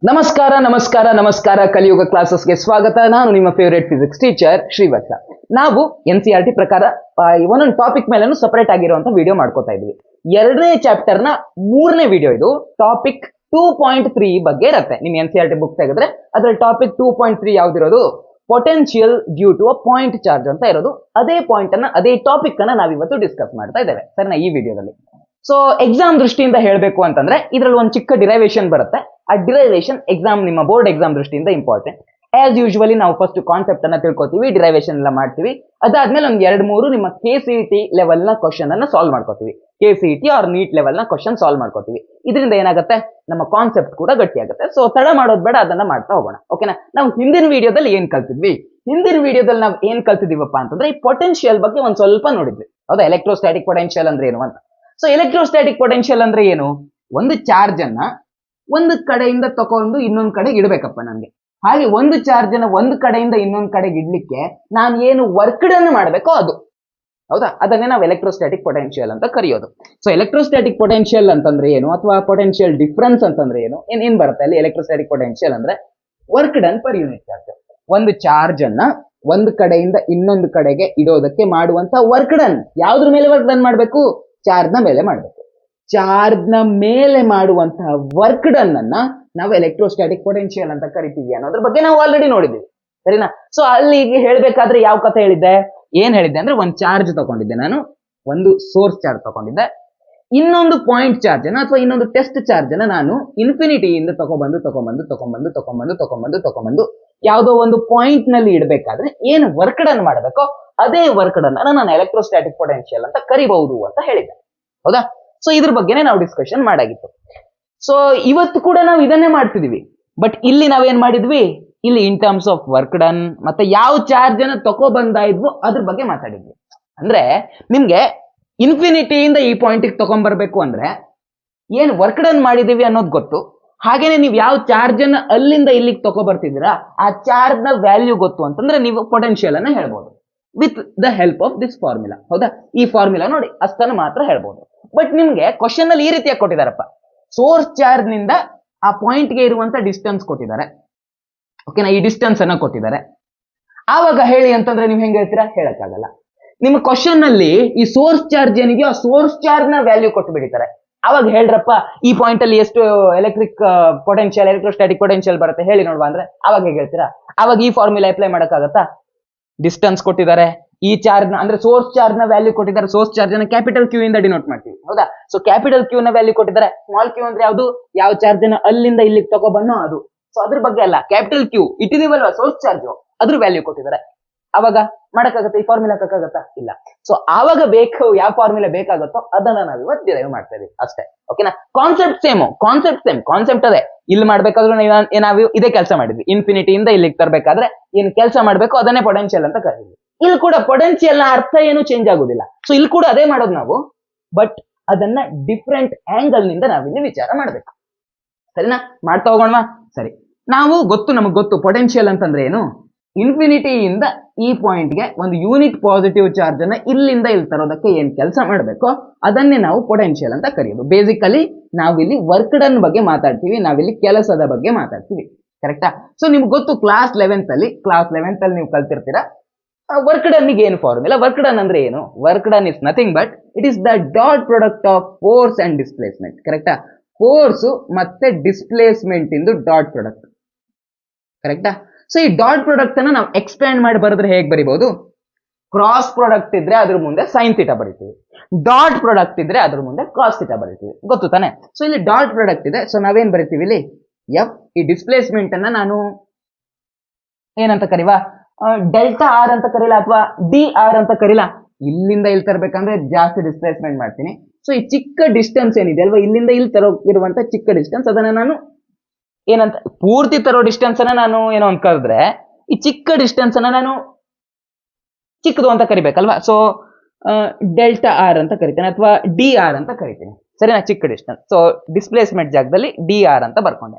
ನಮಸ್ಕಾರ ನಮಸ್ಕಾರ ನಮಸ್ಕಾರ ಕಲಿಯುಗ ಕ್ಲಾಸಸ್ಗೆ ಸ್ವಾಗತ. ನಾನು ನಿಮ್ಮ ಫೇವರೇಟ್ ಫಿಸಿಕ್ಸ್ ಟೀಚರ್ ಶ್ರೀವತ್ಸ. ನಾವು NCERT ಪ್ರಕಾರ ಒಂದೊಂದು ಟಾಪಿಕ್ ಮೇಲೂ ಸಪರೇಟ್ ಆಗಿರುವಂತ ವಿಡಿಯೋ ಮಾಡ್ಕೋತಾ ಇದ್ವಿ. ಎರಡನೇ ಚಾಪ್ಟರ್ ನ ಮೂರನೇ ವಿಡಿಯೋ ಇದು. ಟಾಪಿಕ್ 2.3 ಬಗ್ಗೆ ಇರುತ್ತೆ. ನಿಮ್ NCERT ಬುಕ್ ತೆಗೆದ್ರೆ ಅದ್ರಲ್ಲಿ ಟಾಪಿಕ್ 2.3 ಯಾವ್ದಿರೋದು, potential due to a point charge ಅಂತ ಇರೋದು. ಅದೇ ಪಾಯಿಂಟ್ ಅನ್ನ, ಅದೇ ಟಾಪಿಕ್ ಅನ್ನ ನಾವಿವತ್ತು ಡಿಸ್ಕಸ್ ಮಾಡ್ತಾ ಇದ್ದೇವೆ ಸರಿನಾ ಈ ವಿಡಿಯೋದಲ್ಲಿ. ಸೊ ಎಕ್ಸಾಮ್ ದೃಷ್ಟಿಯಿಂದ ಹೇಳಬೇಕು ಅಂತಂದ್ರೆ ಇದ್ರಲ್ಲಿ ಒಂದು ಚಿಕ್ಕ ಡಿರೈವೇಶನ್ ಬರುತ್ತೆ. ಆ ಡಿರೈವೇಶನ್ ಎಕ್ಸಾಮ್, ನಿಮ್ಮ ಬೋರ್ಡ್ ಎಕ್ಸಾಮ್ ದೃಷ್ಟಿಯಿಂದ ಇಂಪಾರ್ಟೆಂಟ್. ಆಸ್ ಯೂಶುವಲಿ ನಾವು ಫಸ್ಟ್ ಕಾನ್ಸೆಪ್ಟ್ ಅನ್ನ ತಿಳ್ಕೊತೀವಿ, ಡಿರೈವೇಶನ್ ಎಲ್ಲ ಮಾಡ್ತೀವಿ. ಅದಾದ್ಮೇಲೆ ಒಂದ್ 2-3 ನಿಮ್ಮ KCET ಲೆವೆಲ್ ನ ಕ್ವಶನ್ ಅನ್ನ ಸಾಲ್ವ್ ಮಾಡ್ಕೋತೀವಿ. KCET ಆರ್ ನೀಟ್ ಲೆವೆಲ್ ನ ಕ್ವಶನ್ ಸಾಲ್ವ್ ಮಾಡ್ಕೋತೀವಿ. ಇದರಿಂದ ಏನಾಗುತ್ತೆ, ನಮ್ಮ ಕಾನ್ಸೆಪ್ಟ್ ಕೂಡ ಗಟ್ಟಿ ಆಗುತ್ತೆ. ಸೊ ತಡ ಮಾಡೋದು ಬೇಡ, ಅದನ್ನ ಮಾಡ್ತಾ ಹೋಗೋಣ. ಓಕೆನಾ. ನಾವು ಹಿಂದಿನ ವಿಡಿಯೋದಲ್ಲಿ ಏನ್ ಕಲ್ತಿದ್ವಿ, ನಾವು ಏನ್ ಕಲ್ತಿದೀವಪ್ಪ ಅಂತಂದ್ರೆ ಈ ಪೊಟೆನ್ಶಿಯಲ್ ಬಗ್ಗೆ ಒಂದ್ ಸ್ವಲ್ಪ ನೋಡಿದ್ವಿ. ಹೌದಾ, ಎಲೆಕ್ಟ್ರೋಸ್ಟಾಟಿಕ್ ಪೊಟೆನ್ಶಿಯಲ್ ಅಂದ್ರೆ ಏನು ಅಂತ. ಸೊ ಎಲೆಕ್ಟ್ರೋಸ್ಟಾಟಿಕ್ ಪೊಟೆನ್ಶಿಯಲ್ ಅಂದ್ರೆ ಏನು, ಒಂದು ಚಾರ್ಜ್ ಅನ್ನ ಒಂದು ಕಡೆಯಿಂದ ತಗೊಂಡು ಇನ್ನೊಂದು ಕಡೆಗೆ ಇಡಬೇಕಪ್ಪ ನನ್ಗೆ. ಹಾಗೆ ಒಂದು ಚಾರ್ಜ್ ಅನ್ನ ಒಂದು ಕಡೆಯಿಂದ ಇನ್ನೊಂದು ಕಡೆಗೆ ಇಡ್ಲಿಕ್ಕೆ ನಾನು ಏನು ವರ್ಕ್ ಡನ್ ಮಾಡಬೇಕೋ ಅದು. ಹೌದಾ, ಅದನ್ನೇ ನಾವು ಎಲೆಕ್ಟ್ರೋಸ್ಟಾಟಿಕ್ ಪೊಟೆನ್ಶಿಯಲ್ ಅಂತ ಕರೆಯೋದು. ಸೊ ಎಲೆಕ್ಟ್ರೋಸ್ಟಾಟಿಕ್ ಪೊಟೆನ್ಶಿಯಲ್ ಅಂತಂದ್ರೆ ಏನು, ಅಥವಾ ಪೊಟೆನ್ಶಿಯಲ್ ಡಿಫರೆನ್ಸ್ ಅಂತಂದ್ರೆ ಏನು, ಏನ್ ಬರುತ್ತೆ ಅಲ್ಲಿ. ಎಲೆಕ್ಟ್ರೋಸ್ಟಾಟಿಕ್ ಪೊಟೆನ್ಶಿಯಲ್ ಅಂದ್ರೆ work done per unit charge. ಒಂದು ಚಾರ್ಜ್ ಅನ್ನ ಒಂದು ಕಡೆಯಿಂದ ಇನ್ನೊಂದು ಕಡೆಗೆ ಇಡೋದಕ್ಕೆ ಮಾಡುವಂತ ವರ್ಕ್ ಡನ್. ಯಾವ್ದ್ರ ಮೇಲೆ ವರ್ಕ್ ಡನ್ ಮಾಡಬೇಕು, ಚಾರ್ಜ್ ನ ಮೇಲೆ ಮಾಡಬೇಕು. ಚಾರ್ಜ್ ನ ಮೇಲೆ ಮಾಡುವಂತಹ ವರ್ಕ್ ಡನ್ ಅನ್ನ ನಾವು ಎಲೆಕ್ಟ್ರೋಸ್ಟಾಟಿಕ್ ಪೊಟೆನ್ಶಿಯಲ್ ಅಂತ ಕರಿತೀವಿ ಅನ್ನೋದ್ರ ಬಗ್ಗೆ ನಾವು ಆಲ್ರೆಡಿ ನೋಡಿದ್ದೀವಿ ಸರಿನಾ. ಸೊ ಅಲ್ಲಿಗೆ ಹೇಳ್ಬೇಕಾದ್ರೆ ಯಾವ ಕಥೆ ಹೇಳಿದ್ದೆ, ಏನ್ ಹೇಳಿದ್ದೆ ಅಂದ್ರೆ, ಒಂದು ಚಾರ್ಜ್ ತಗೊಂಡಿದ್ದೆ ನಾನು, ಒಂದು ಸೋರ್ಸ್ ಚಾರ್ಜ್ ತಗೊಂಡಿದ್ದೆ, ಇನ್ನೊಂದು ಪಾಯಿಂಟ್ ಚಾರ್ಜ್ ಅನ್ನ ಅಥವಾ ಇನ್ನೊಂದು ಟೆಸ್ಟ್ ಚಾರ್ಜ್ ಅನ್ನ ನಾನು ಇನ್ಫಿನಿಟಿಯಿಂದ ತಗೊಂಡ್ಬಂದು ಯಾವುದೋ ಒಂದು ಪಾಯಿಂಟ್ ನಲ್ಲಿ ಇಡಬೇಕಾದ್ರೆ ಏನು ವರ್ಕ್ ಡನ್ ಮಾಡಬೇಕೋ ಅದೇ ವರ್ಕ್ ಡನ್ ಅನ್ನ ನಾನು ಎಲೆಕ್ಟ್ರೋಸ್ಟಾಟಿಕ್ ಪೊಟೆನ್ಶಿಯಲ್ ಅಂತ ಕರಿಬಹುದು ಅಂತ ಹೇಳಿದ್ದೆ. ಹೌದಾ. ಸೊ ಇದ್ರ ಬಗ್ಗೆನೇ ನಾವು ಡಿಸ್ಕಷನ್ ಮಾಡಾಗಿತ್ತು. ಸೊ ಇವತ್ತು ಕೂಡ ನಾವು ಇದನ್ನೇ ಮಾಡ್ತಿದೀವಿ. ಬಟ್ ಇಲ್ಲಿ ನಾವೇನ್ ಮಾಡಿದ್ವಿ, ಇಲ್ಲಿ in terms of work done ಮತ್ತೆ ಯಾವ ಚಾರ್ಜ್ ಅನ್ನ ತಗೊಬಂದಾಯ್ದ್ವು ಅದ್ರ ಬಗ್ಗೆ ಮಾತಾಡಿದ್ವಿ. ಅಂದ್ರೆ ನಿಮ್ಗೆ ಇನ್ಫಿನಿಟಿಯಿಂದ ಈ ಪಾಯಿಂಟಿಗೆ ತಗೊಂಡ್ಬರ್ಬೇಕು ಅಂದ್ರೆ ಏನ್ ವರ್ಕ್ ಡನ್ ಮಾಡಿದೀವಿ ಅನ್ನೋದು ಗೊತ್ತು. ಹಾಗೇನೆ ನೀವು ಯಾವ ಚಾರ್ಜ್ ಅನ್ನ ಅಲ್ಲಿಂದ ಇಲ್ಲಿಗೆ ತಗೊಬರ್ತಿದ್ದೀರಾ ಆ ಚಾರ್ಜ್ ನ ವ್ಯಾಲ್ಯೂ ಗೊತ್ತು ಅಂತಂದ್ರೆ ನೀವು ಪೊಟೆನ್ಶಿಯಲ್ ಅನ್ನ ಹೇಳ್ಬೋದು with the help of this formula. ಹೌದಾ, ಈ ಫಾರ್ಮುಲಾ ನೋಡಿ ಅಷ್ಟನ್ನು ಮಾತ್ರ ಹೇಳ್ಬೋದು. ಬಟ್ ನಿಮ್ಗೆ ಕ್ವಶನ್ ಅಲ್ಲಿ ಈ ರೀತಿಯಾಗಿ ಕೊಟ್ಟಿದಾರಪ್ಪ, ಸೋರ್ಸ್ ಚಾರ್ಜ್ ನಿಂದ ಆ ಪಾಯಿಂಟ್ ಗೆ ಇರುವಂತ ಡಿಸ್ಟೆನ್ಸ್ ಕೊಟ್ಟಿದ್ದಾರೆ. ಓಕೆನಾ, ಈ ಡಿಸ್ಟೆನ್ಸ್ ಅನ್ನ ಕೊಟ್ಟಿದ್ದಾರೆ. ಆವಾಗ ಹೇಳಿ ಅಂತಂದ್ರೆ ನೀವು ಹೆಂಗ್ ಹೇಳ್ತೀರಾ, ಹೇಳಕ್ಕಾಗಲ್ಲ. ನಿಮ್ಮ ಕ್ವಶನ್ ಅಲ್ಲಿ ಈ ಸೋರ್ಸ್ ಚಾರ್ಜ್ ಏನಿದೆಯೋ ಆ ಸೋರ್ಸ್ ಚಾರ್ಜ್ ನ ವ್ಯಾಲ್ಯೂ ಕೊಟ್ಟು ಬಿಡಿತಾರೆ. ಅವಾಗ ಹೇಳ್ರಪ್ಪ ಈ ಪಾಯಿಂಟ್ ಅಲ್ಲಿ ಎಷ್ಟು ಎಲೆಕ್ಟ್ರೋಸ್ಟಾಟಿಕ್ ಪೊಟೆನ್ಶಿಯಲ್ ಬರುತ್ತೆ ಹೇಳಿ ನೋಡುವ ಅಂದ್ರೆ ಅವಾಗ ಹೇಗೆ ಹೇಳ್ತೀರಾ. ಅವಾಗ ಈ ಫಾರ್ಮುಲಾ ಅಪ್ಲೈ ಮಾಡಕ್ಕಾಗತ್ತಾ, ಡಿಸ್ಟೆನ್ಸ್ ಕೊಟ್ಟಿದ್ದಾರೆ, ಈ ಚಾರ್ಜ್ ನ ಅಂದ್ರೆ ಸೋರ್ಸ್ ಚಾರ್ಜ್ ನ ವ್ಯಾಲ್ಯೂ ಕೊಟ್ಟಿದ್ದಾರೆ. ಸೋರ್ಸ್ ಚಾರ್ಜ್ ಅನ್ನ ಕ್ಯಾಪಿಟಲ್ ಕ್ಯೂ ಇಂದ ಡಿನೋಟ್ ಮಾಡ್ತೀವಿ. ಹೌದಾ. ಸೊ ಕ್ಯಾಪಿಟಲ್ ಕ್ಯೂ ನ ವ್ಯಾಲ್ಯೂ ಕೊಟ್ಟಿದ್ದಾರೆ. ಸ್ಮಾಲ್ ಕ್ಯೂ ಅಂದ್ರೆ ಯಾವುದು, ಯಾವ ಚಾರ್ಜ್ ಅನ್ನ ಅಲ್ಲಿಂದ ಇಲ್ಲಿಗೆ ತಗೊಬನ್ನೋ ಅದು. ಸೊ ಅದ್ರ ಬಗ್ಗೆ ಅಲ್ಲ, ಕ್ಯಾಪಿಟಲ್ ಕ್ಯೂ ಇಟ್ಟಿದೀವಲ್ವಾ ಸೋರ್ಸ್ ಚಾರ್ಜ್, ಅದ್ರ ವ್ಯಾಲ್ಯೂ ಕೊಟ್ಟಿದ್ದಾರೆ. ಅವಾಗ ಮಾಡಕ್ಕಾಗತ್ತೆ ಈ ಫಾರ್ಮುಲಾ ಹಾಕಕ್ಕಾಗತ್ತಾ, ಇಲ್ಲ. ಸೊ ಆವಾಗ ಬೇಕು, ಯಾವ ಫಾರ್ಮುಲಾ ಬೇಕಾಗುತ್ತೋ ಅದನ್ನ ನಾವು ಇವತ್ತು ಡಿರೈವ್ ಮಾಡ್ತಾ ಇದೀವಿ ಅಷ್ಟೇ. ಓಕೆನಾ. ಕಾನ್ಸೆಪ್ಟ್ ಸೇಮ್, ಕಾನ್ಸೆಪ್ಟ್ ಅದೇ. ಇಲ್ಲಿ ಮಾಡ್ಬೇಕಾದ್ರೂ ನಾವು ಇದೇ ಕೆಲಸ ಮಾಡಿದ್ವಿ. ಇನ್ಫಿನಿಟಿಯಿಂದ ಇಲ್ಲಿಗೆ ತರಬೇಕಾದ್ರೆ ಏನ್ ಕೆಲಸ ಮಾಡ್ಬೇಕು ಅದನ್ನೇ ಪೊಟೆನ್ಶಿಯಲ್ ಅಂತ ಕರೀತೀವಿ. ಇಲ್ಲಿ ಕೂಡ ಪೊಟೆನ್ಶಿಯಲ್ ನ ಅರ್ಥ ಏನು ಚೇಂಜ್ ಆಗುದಿಲ್ಲ. ಸೊ ಇಲ್ಲಿ ಕೂಡ ಅದೇ ಮಾಡೋದು ನಾವು, ಬಟ್ ಅದನ್ನ ಡಿಫ್ರೆಂಟ್ ಆಂಗಲ್ ನಿಂದ ನಾವಿಲ್ಲಿ ವಿಚಾರ ಮಾಡ್ಬೇಕು ಸರಿನಾ. ಮಾಡ್ತಾ ಹೋಗೋಣವಾ. ಸರಿ, ನಮಗ್ ಗೊತ್ತು ಪೊಟೆನ್ಶಿಯಲ್ ಅಂತಂದ್ರೆ ಏನು. ಇನ್ಫಿನಿಟಿಯಿಂದ ಈ ಪಾಯಿಂಟ್ ಗೆ ಒಂದು ಯೂನಿಟ್ ಪಾಸಿಟಿವ್ ಚಾರ್ಜ್ ಅನ್ನ ಇಲ್ಲಿಂದ ಇಲ್ಲಿ ತರೋದಕ್ಕೆ ಏನ್ ಕೆಲಸ ಮಾಡ್ಬೇಕೋ ಅದನ್ನೇ ನಾವು ಪೊಟೆನ್ಶಿಯಲ್ ಅಂತ ಕರೆಯೋದು. ಬೇಸಿಕಲಿ ನಾವಿಲ್ಲಿ ವರ್ಕ್ ಡನ್ ಬಗ್ಗೆ ಮಾತಾಡ್ತೀವಿ, ನಾವಿಲ್ಲಿ ಕೆಲಸದ ಬಗ್ಗೆ ಮಾತಾಡ್ತೀವಿ. ಕರೆಕ್ಟಾ. ಸೊ ನಿಮ್ಗೆ ಗೊತ್ತು ಕ್ಲಾಸ್ 11th ಅಲ್ಲಿ ನೀವು ಕಲ್ತಿರ್ತೀರಾ ವರ್ಕ್ ಡನ್ ಗೆ ಏನು ಫಾರ್ಮುಲಾ. ವರ್ಕ್ ಡನ್ ಅಂದ್ರೆ ಏನು, work done is nothing but it is the dot product of force and displacement. ಕರೆಕ್ಟಾ. ಫೋರ್ಸ್ ಮತ್ತೆ ಡಿಸ್ಪ್ಲೇಸ್ಮೆಂಟ್ ಇಂದು ಡಾಟ್ ಪ್ರಾಡಕ್ಟ್. ಕರೆಕ್ಟಾ. ಸೊ ಈ ಡಾಟ್ ಪ್ರಾಡಕ್ಟ್ ಅನ್ನ ನಾವು ಎಕ್ಸ್ಪ್ಯಾಂಡ್ ಮಾಡಿ ಬರೆದ್ರೆ ಹೇಗೆ ಬರಿಬಹುದು, ಕ್ರಾಸ್ ಪ್ರಾಡಕ್ಟ್ ಇದ್ರೆ ಅದ್ರ ಮುಂದೆ ಸೈನ್ ಥೀಟಾ ಬರಿತೀವಿ, ಡಾಟ್ ಪ್ರಾಡಕ್ಟ್ ಇದ್ರೆ ಅದ್ರ ಮುಂದೆ ಕಾಸ್ ಥೀಟಾ ಬರಿತೀವಿ. ಗೊತ್ತು ತಾನೆ. ಸೊ ಇಲ್ಲಿ ಡಾಟ್ ಪ್ರಾಡಕ್ಟ್ ಇದೆ. ಸೊ ನಾವೇನ್ ಬರಿತೀವಿ ಇಲ್ಲಿ ಎಫ್. ಈ ಡಿಸ್ಪ್ಲೇಸ್ಮೆಂಟ್ ಅನ್ನ ನಾನು ಏನಂತ ಕರೀವಾ, ಡೆಲ್ಟಾ ಆರ್ ಅಂತ ಕರೀಲ ಅಥವಾ DR ಅಂತ ಕರೀಲ. ಇಲ್ಲಿಂದ ಇಲ್ಲಿ ತರಬೇಕಂದ್ರೆ ಜಾಸ್ತಿ ಡಿಸ್ಪ್ಲೇಸ್ಮೆಂಟ್ ಮಾಡ್ತೀನಿ. ಸೊ ಈ ಚಿಕ್ಕ ಡಿಸ್ಟೆನ್ಸ್ ಏನಿದೆ ಅಲ್ವಾ, ಇಲ್ಲಿಂದ ಇಲ್ಲಿ ತರೋಗಿರುವಂತ ಚಿಕ್ಕ ಡಿಸ್ಟೆನ್ಸ್, ಅದನ್ನ ನಾನು ಏನಂತ, ಪೂರ್ತಿ ತರೋ ಡಿಸ್ಟೆನ್ಸ್ ಅನ್ನ ನಾನು ಏನೋ ಅಂತ ಕರೆದ್ರೆ ಈ ಚಿಕ್ಕ ಡಿಸ್ಟೆನ್ಸ್ ಅನ್ನ ನಾನು ಚಿಕ್ಕದು ಅಂತ ಕರಿಬೇಕಲ್ವಾ. ಸೊ ಡೆಲ್ಟಾ ಆರ್ ಅಂತ ಕರಿತೇನೆ ಅಥವಾ DR ಅಂತ ಕರಿತೀನಿ ಸರಿನಾ, ಚಿಕ್ಕ ಡಿಸ್ಟೆನ್ಸ್. ಸೊ ಡಿಸ್ಪ್ಲೇಸ್ಮೆಂಟ್ ಜಾಗದಲ್ಲಿ DR ಅಂತ ಬರ್ಕೊಂಡೆ,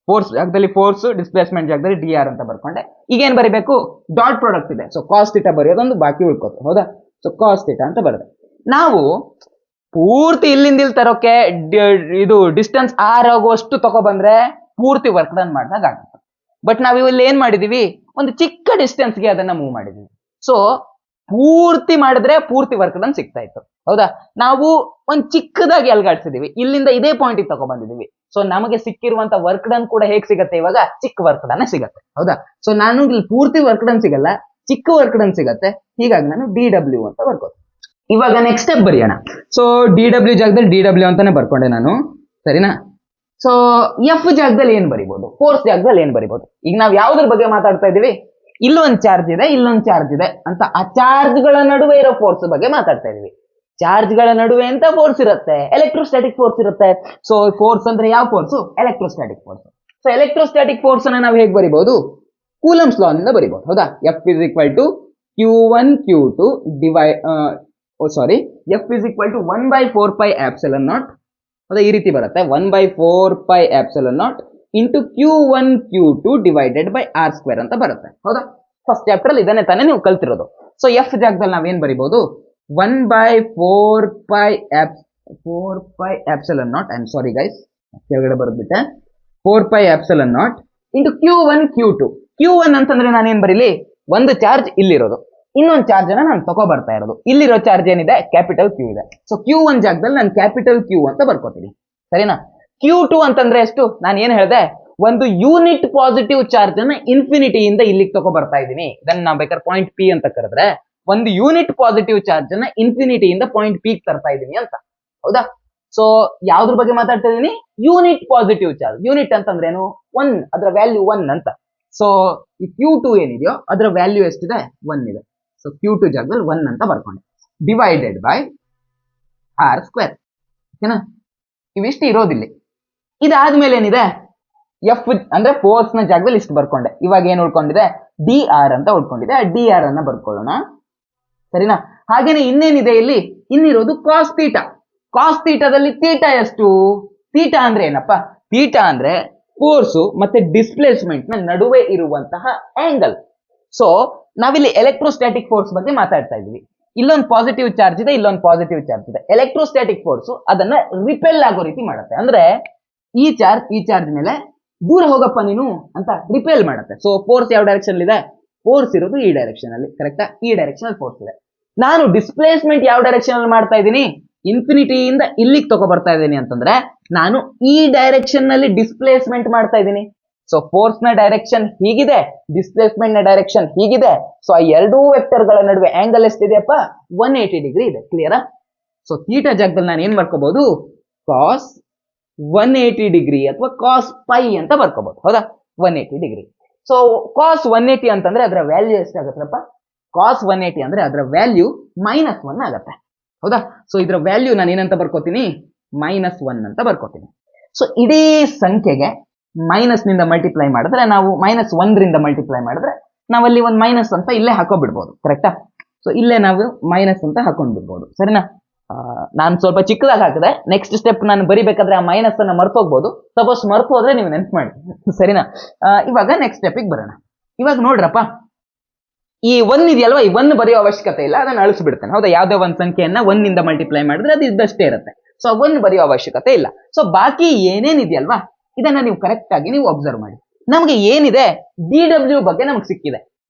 ಫೋರ್ಸ್ ಜಾಗದಲ್ಲಿ ಫೋರ್ಸ್, ಡಿಸ್ಪ್ಲೇಸ್ಮೆಂಟ್ ಜಾಗದಲ್ಲಿ DR ಅಂತ ಬರ್ಕೊಂಡೆ. ಈಗ ಏನ್ ಬರಿಬೇಕು, ಡಾಟ್ ಪ್ರಾಡಕ್ಟ್ ಇದೆ. ಸೊ ಕಾಸ್ ಥೀಟಾ ಬರೆಯೋದೊಂದು ಬಾಕಿ ಉಳ್ಕೋತು. ಹೌದಾ. ಸೊ ಕಾಸ್ ಥೀಟಾ ಅಂತ ಬರೆದೆ. ನಾವು ಪೂರ್ತಿ ಇಲ್ಲಿಂದ ಇಲ್ಲಿ ತರೋಕೆ ಇದು ಡಿಸ್ಟೆನ್ಸ್ R ಆಗುವಷ್ಟು ತಗೊಬಂದ್ರೆ ಪೂರ್ತಿ ವರ್ಕ್ ಡನ್ ಮಾಡಿದಾಗ ಆಗುತ್ತೆ. ಬಟ್ ನಾವು ಇಲ್ಲಿ ಏನ್ ಮಾಡಿದೀವಿ, ಒಂದು ಚಿಕ್ಕ ಡಿಸ್ಟೆನ್ಸ್ಗೆ ಅದನ್ನ ಮೂವ್ ಮಾಡಿದೀವಿ. ಸೊ ಪೂರ್ತಿ ಮಾಡಿದ್ರೆ ಪೂರ್ತಿ ವರ್ಕ್ ಡನ್ ಸಿಗ್ತಾ ಇತ್ತು. ಹೌದಾ, ನಾವು ಒಂದ್ ಚಿಕ್ಕದಾಗಿ ಅಲ್ಗಾಡ್ಸಿದೀವಿ, ಇಲ್ಲಿಂದ ಇದೇ ಪಾಯಿಂಟ್ ತಗೊ ಬಂದಿದೀವಿ. ಸೊ ನಮಗೆ ಸಿಕ್ಕಿರುವಂತ ವರ್ಕ್ ಡನ್ ಕೂಡ ಹೇಗ್ ಸಿಗತ್ತೆ, ಇವಾಗ ಚಿಕ್ಕ ವರ್ಕ್ ಡನ್ ಸಿಗತ್ತೆ. ಹೌದಾ, ಸೊ ನಾನು ಇಲ್ಲಿ ಪೂರ್ತಿ ವರ್ಕ್ ಡನ್ ಸಿಗಲ್ಲ, ಚಿಕ್ಕ ವರ್ಕ್ ಡನ್ ಸಿಗತ್ತೆ. ಹೀಗಾಗಿ ನಾನು DW ಅಂತ ಬರ್ಕೋತೀನಿ. ಇವಾಗ ನೆಕ್ಸ್ಟ್ ಸ್ಟೆಪ್ ಬರೆಯೋಣ. ಸೊ DW ಜಾಗದಲ್ಲಿ DW ಅಂತಾನೆ ಬರ್ಕೊಂಡೆ ನಾನು, ಸರಿನಾ. ಸೊ ಎಫ್ ಜಾಗದಲ್ಲಿ ಏನ್ ಬರಿಬಹುದು, ಫೋರ್ಸ್ ಜಾಗದಲ್ಲಿ ಏನ್ ಬರಿಬಹುದು. ಈಗ ನಾವು ಯಾವ್ದ್ರ ಬಗ್ಗೆ ಮಾತಾಡ್ತಾ ಇದೀವಿ, ಇಲ್ಲೊಂದು ಚಾರ್ಜ್ ಇದೆ, ಇಲ್ಲೊಂದು ಚಾರ್ಜ್ ಇದೆ ಅಂತ, ಆ ಚಾರ್ಜ್ ಗಳ ನಡುವೆ ಇರೋ ಫೋರ್ಸ್ ಬಗ್ಗೆ ಮಾತಾಡ್ತಾ ಇದೀವಿ. ಚಾರ್ಜ್ ಗಳ ನಡುವೆ ಅಂತ ಫೋರ್ಸ್ ಇರುತ್ತೆ, ಎಲೆಕ್ಟ್ರೋಸ್ಟಾಟಿಕ್ ಫೋರ್ಸ್ ಇರುತ್ತೆ. ಸೊ ಫೋರ್ಸ್ ಅಂದ್ರೆ ಯಾವ force, electrostatic force. So electrostatic force ಅನ್ನ ನಾವು ಹೇಗೆ ಬರಿಬಹುದು, ಕೂಲಂಬ್ಸ್ ಲಾ ನಿಂದ ಬರಿಬಹುದು. ಹೌದಾ, F is equal to Q1 Q2 divide F is equal to 1/4 pi epsilon naught. ಹೌದಾ, ಈ ರೀತಿ ಬರುತ್ತೆ, 1/4 pi epsilon naught into Q1 Q2 divided by R square ಅಂತ ಬರುತ್ತೆ. ಹೌದಾ, ಫಸ್ಟ್ ಚಾಪ್ಟರ್ ಅಲ್ಲಿ ಇದನ್ನೇ ತಾನೇ ನೀವು ಕಲ್ತಿರೋದು. ಸೊ ಎಫ್ ಜಾಗದಲ್ಲಿ ನಾವೇನ್ ಬರಿಬಹುದು, 1/4 pi epsilon naught, I am sorry guys, ಕೆಳಗಡೆ ಬರೆದ್ಬಿಟ್ಟೆ, 4 pi epsilon naught into Q1 Q2. Q1 ಅಂತಂದ್ರೆ ನಾನೇನ್ ಬರೀಲಿ, ಒಂದು ಚಾರ್ಜ್ ಇಲ್ಲಿರೋದು, ಇನ್ನೊಂದು ಚಾರ್ಜ್ ಅನ್ನ ನಾನು ತಗೋ ಬರ್ತಾ ಇರೋದು. ಇಲ್ಲಿರೋ ಚಾರ್ಜ್ ಏನಿದೆ, ಕ್ಯಾಪಿಟಲ್ Q ಇದೆ. ಸೊ Q1 ಜಾಗದಲ್ಲಿ ನಾನು ಕ್ಯಾಪಿಟಲ್ Q ಅಂತ ಬರ್ಕೋತೀನಿ, ಸರಿನಾ. Q2 ಅಂತಂದ್ರೆ ಎಷ್ಟು, ನಾನು ಏನ್ ಹೇಳಿದೆ, ಒಂದು ಯೂನಿಟ್ ಪಾಸಿಟಿವ್ ಚಾರ್ಜ್ ಅನ್ನ ಇನ್ಫಿನಿಟಿಯಿಂದ ಇಲ್ಲಿಗೆ ತಗೋ ಬರ್ತಾ ಇದ್ದೀನಿ. ಇದನ್ನ ನಾವು ಬೇಕಾದ್ರೆ ಪಾಯಿಂಟ್ P ಅಂತ ಕರೆದ್ರೆ, ಒಂದು ಯೂನಿಟ್ ಪಾಸಿಟಿವ್ ಚಾರ್ಜ್ ಅನ್ನ ಇನ್ಫಿನಿಟಿಯಿಂದ ಪಾಯಿಂಟ್ P ತರ್ತಾ ಇದ್ದೀನಿ ಅಂತ. ಹೌದಾ, ಸೊ ಯಾವ್ದ್ರ ಬಗ್ಗೆ ಮಾತಾಡ್ತಾ ಇದೀನಿ, ಯೂನಿಟ್ ಪಾಸಿಟಿವ್ ಚಾರ್ಜ್. ಯೂನಿಟ್ ಅಂತಂದ್ರೆ ಏನು, 1, ಅದರ ವ್ಯಾಲ್ಯೂ 1 ಅಂತ. ಸೊ ಈ Q2 ಏನಿದೆಯೋ ಅದರ ವ್ಯಾಲ್ಯೂ ಎಷ್ಟಿದೆ, 1 ಇದೆ. ಸೊ Q2 ಜಾಗದಲ್ಲಿ 1 ಅಂತ ಬರ್ಕೊಂಡೆ, ಡಿವೈಡೆಡ್ ಬೈ R ಸ್ಕ್ವೇರ್. ಓಕೆನಾ, ಇವಿಷ್ಟು ಇರೋದಿಲ್ಲ. ಇದಾದ್ಮೇಲೆ ಏನಿದೆ, ಎಫ್ ಅಂದ್ರೆ ಫೋರ್ಸ್ ನ ಜಾಗದಲ್ಲಿ ಇಷ್ಟು ಬರ್ಕೊಂಡೆ. ಇವಾಗ ಏನ್ ಉಳ್ಕೊಂಡಿದೆ, DR ಅಂತ ಉಳ್ಕೊಂಡಿದೆ. ಆ DR ಅನ್ನ ಬರ್ಕೊಳ್ಳೋಣ, ಸರಿನಾ. ಹಾಗೇನೆ ಇನ್ನೇನಿದೆ ಇಲ್ಲಿ, ಇನ್ನಿರೋದು ಕಾಸ್ ಥೀಟಾ. ಕಾಸ್ ಥೀಟಾದಲ್ಲಿ ಥೀಟಾ ಎಷ್ಟು, ಥೀಟಾ ಅಂದ್ರೆ ಏನಪ್ಪ, ಥೀಟಾ ಅಂದ್ರೆ ಫೋರ್ಸು ಮತ್ತೆ ಡಿಸ್ಪ್ಲೇಸ್ಮೆಂಟ್ ನ ನಡುವೆ ಇರುವಂತಹ ಆಂಗಲ್. ಸೊ ನಾವಿಲ್ಲಿ ಎಲೆಕ್ಟ್ರೋಸ್ಟಾಟಿಕ್ ಫೋರ್ಸ್ ಬಗ್ಗೆ ಮಾತಾಡ್ತಾ ಇದೀವಿ. ಇಲ್ಲೊಂದು ಪಾಸಿಟಿವ್ ಚಾರ್ಜ್ ಇದೆ, ಇಲ್ಲೊಂದು ಪಾಸಿಟಿವ್ ಚಾರ್ಜ್ ಇದೆ. ಎಲೆಕ್ಟ್ರೋಸ್ಟಾಟಿಕ್ ಫೋರ್ಸ್ ಅದನ್ನ ರಿಪೆಲ್ ಆಗೋ ರೀತಿ ಮಾಡುತ್ತೆ. ಅಂದ್ರೆ ಈ ಚಾರ್ಜ್ ಮೇಲೆ ದೂರ ಹೋಗಪ್ಪ ನೀನು ಅಂತ ರಿಪೆಲ್ ಮಾಡುತ್ತೆ. ಸೊ ಫೋರ್ಸ್ ಯಾವ ಡೈರೆಕ್ಷನ್ ಇದೆ, ಫೋರ್ಸ್ ಇರೋದು ಈ ಡೈರೆಕ್ಷನ್ ಅಲ್ಲಿ, ಕರೆಕ್ಟಾ. ಈ ಡೈರೆಕ್ಷನ್ ಅಲ್ಲಿ ಫೋರ್ಸ್ ಇದೆ. ನಾನು ಡಿಸ್ಪ್ಲೇಸ್ಮೆಂಟ್ ಯಾವ ಡೈರೆಕ್ಷನ್ ಅಲ್ಲಿ ಮಾಡ್ತಾ ಇದ್ದೀನಿ, ಇನ್ಫಿನಿಟಿಯಿಂದ ಇಲ್ಲಿಗೆ ತಗೋ ಬರ್ತಾ ಇದ್ದೀನಿ ಅಂತಂದ್ರೆ, ನಾನು ಈ ಡೈರೆಕ್ಷನ್ ನಲ್ಲಿ ಡಿಸ್ಪ್ಲೇಸ್ಮೆಂಟ್ ಮಾಡ್ತಾ ಇದ್ದೀನಿ. ಸೊ ಫೋರ್ಸ್ ನ ಡೈರೆಕ್ಷನ್ ಹೀಗಿದೆ, ಡಿಸ್ಪ್ಲೇಸ್ಮೆಂಟ್ ನ ಡೈರೆಕ್ಷನ್ ಹೀಗಿದೆ. ಸೊ ಆ ಎರಡೂ ವೆಕ್ಟರ್ ಗಳ ನಡುವೆ ಆಂಗಲ್ ಎಷ್ಟಿದೆಯಪ್ಪ, 180 ಡಿಗ್ರಿ ಇದೆ. ಕ್ಲಿಯರಾ. ಸೊ ಥೀಟಾ ಜಾಗದಲ್ಲಿ ನಾನು ಏನ್ ಬರ್ಕೋಬಹುದು, ಕಾಸ್ 180 ಡಿಗ್ರಿ ಅಥವಾ ಕಾಸ್ ಪೈ ಅಂತ ಬರ್ಕೋಬಹುದು. ಹೌದಾ, 180 ಡಿಗ್ರಿ. ಸೊ ಕಾಸ್ 180 ಅಂತಂದ್ರೆ ಅದರ ವ್ಯಾಲ್ಯೂ ಎಷ್ಟಾಗತ್ತಪ್ಪ, ಕಾಸ್ 180 ಅಂದ್ರೆ ಅದರ ವ್ಯಾಲ್ಯೂ -1 ಆಗತ್ತೆ. ಹೌದಾ, ಸೊ ಇದರ ವ್ಯಾಲ್ಯೂ ನಾನು ಏನಂತ ಬರ್ಕೋತೀನಿ, -1 ಅಂತ ಬರ್ಕೋತೀನಿ. ಸೊ ಇಡೀ ಸಂಖ್ಯೆಗೆ ಮೈನಸ್ ನಿಂದ ಮಲ್ಟಿಪ್ಲೈ ಮಾಡಿದ್ರೆ, ನಾವು -1 ರಿಂದ ಮಲ್ಟಿಪ್ಲೈ ಮಾಡಿದ್ರೆ ನಾವಲ್ಲಿ ಒಂದು ಮೈನಸ್ ಅಂತ ಇಲ್ಲೇ ಹಾಕೋಬಿಡ್ಬೋದು, ಕರೆಕ್ಟಾ. ಸೊ ಇಲ್ಲೇ ನಾವು ಮೈನಸ್ ಅಂತ ಹಾಕೊಂಡ್ಬಿಡ್ಬೋದು, ಸರಿನಾ. ನಾನು ಸ್ವಲ್ಪ ಚಿಕ್ಕದಾಗಿ ಹಾಕಿದೆ. ನೆಕ್ಸ್ಟ್ ಸ್ಟೆಪ್ ನಾನು ಬರಿಬೇಕಾದ್ರೆ ಆ ಮೈನಸ್ ಅನ್ನ ಮರ್ತೋಗ್ಬೋದು. ಸಪೋಸ್ ಮರ್ತು ಹೋದ್ರೆ ನೀವು ನೆನ್ಪು ಮಾಡಿ, ಸರಿನಾ. ಇವಾಗ ನೆಕ್ಸ್ಟ್ ಸ್ಟೆಪಿಗೆ ಬರೋಣ. ಇವಾಗ ನೋಡ್ರಪ್ಪ, ಈ 1 ಇದೆಯಲ್ವಾ, ಈ 1 ಬರೆಯೋ ಅವಶ್ಯಕತೆ ಇಲ್ಲ, ಅದನ್ನ ಅಳಿಸ್ಬಿಡ್ತೇನೆ. ಹೌದಾ, ಯಾವ್ದೇ ಒಂದು ಸಂಖ್ಯೆಯನ್ನ 1 ನಿಂದ ಮಲ್ಟಿಪ್ಲೈ ಮಾಡಿದ್ರೆ ಅದು ಇದ್ದಷ್ಟೇ ಇರುತ್ತೆ. ಸೊ 1 ಬರೆಯೋ ಅವಶ್ಯಕತೆ ಇಲ್ಲ. ಸೊ ಬಾಕಿ ಏನೇನಿದೆಯಲ್ವಾ, ಇದನ್ನ ನೀವು ಕರೆಕ್ಟ್ ಆಗಿ ನೀವು ಅಬ್ಸರ್ವ್ ಮಾಡಿ. ನಮ್ಗೆ ಏನಿದೆ, DW ಬಗ್ಗೆ ನಮ್ಗೆ ಸಿಕ್ಕಿದೆ.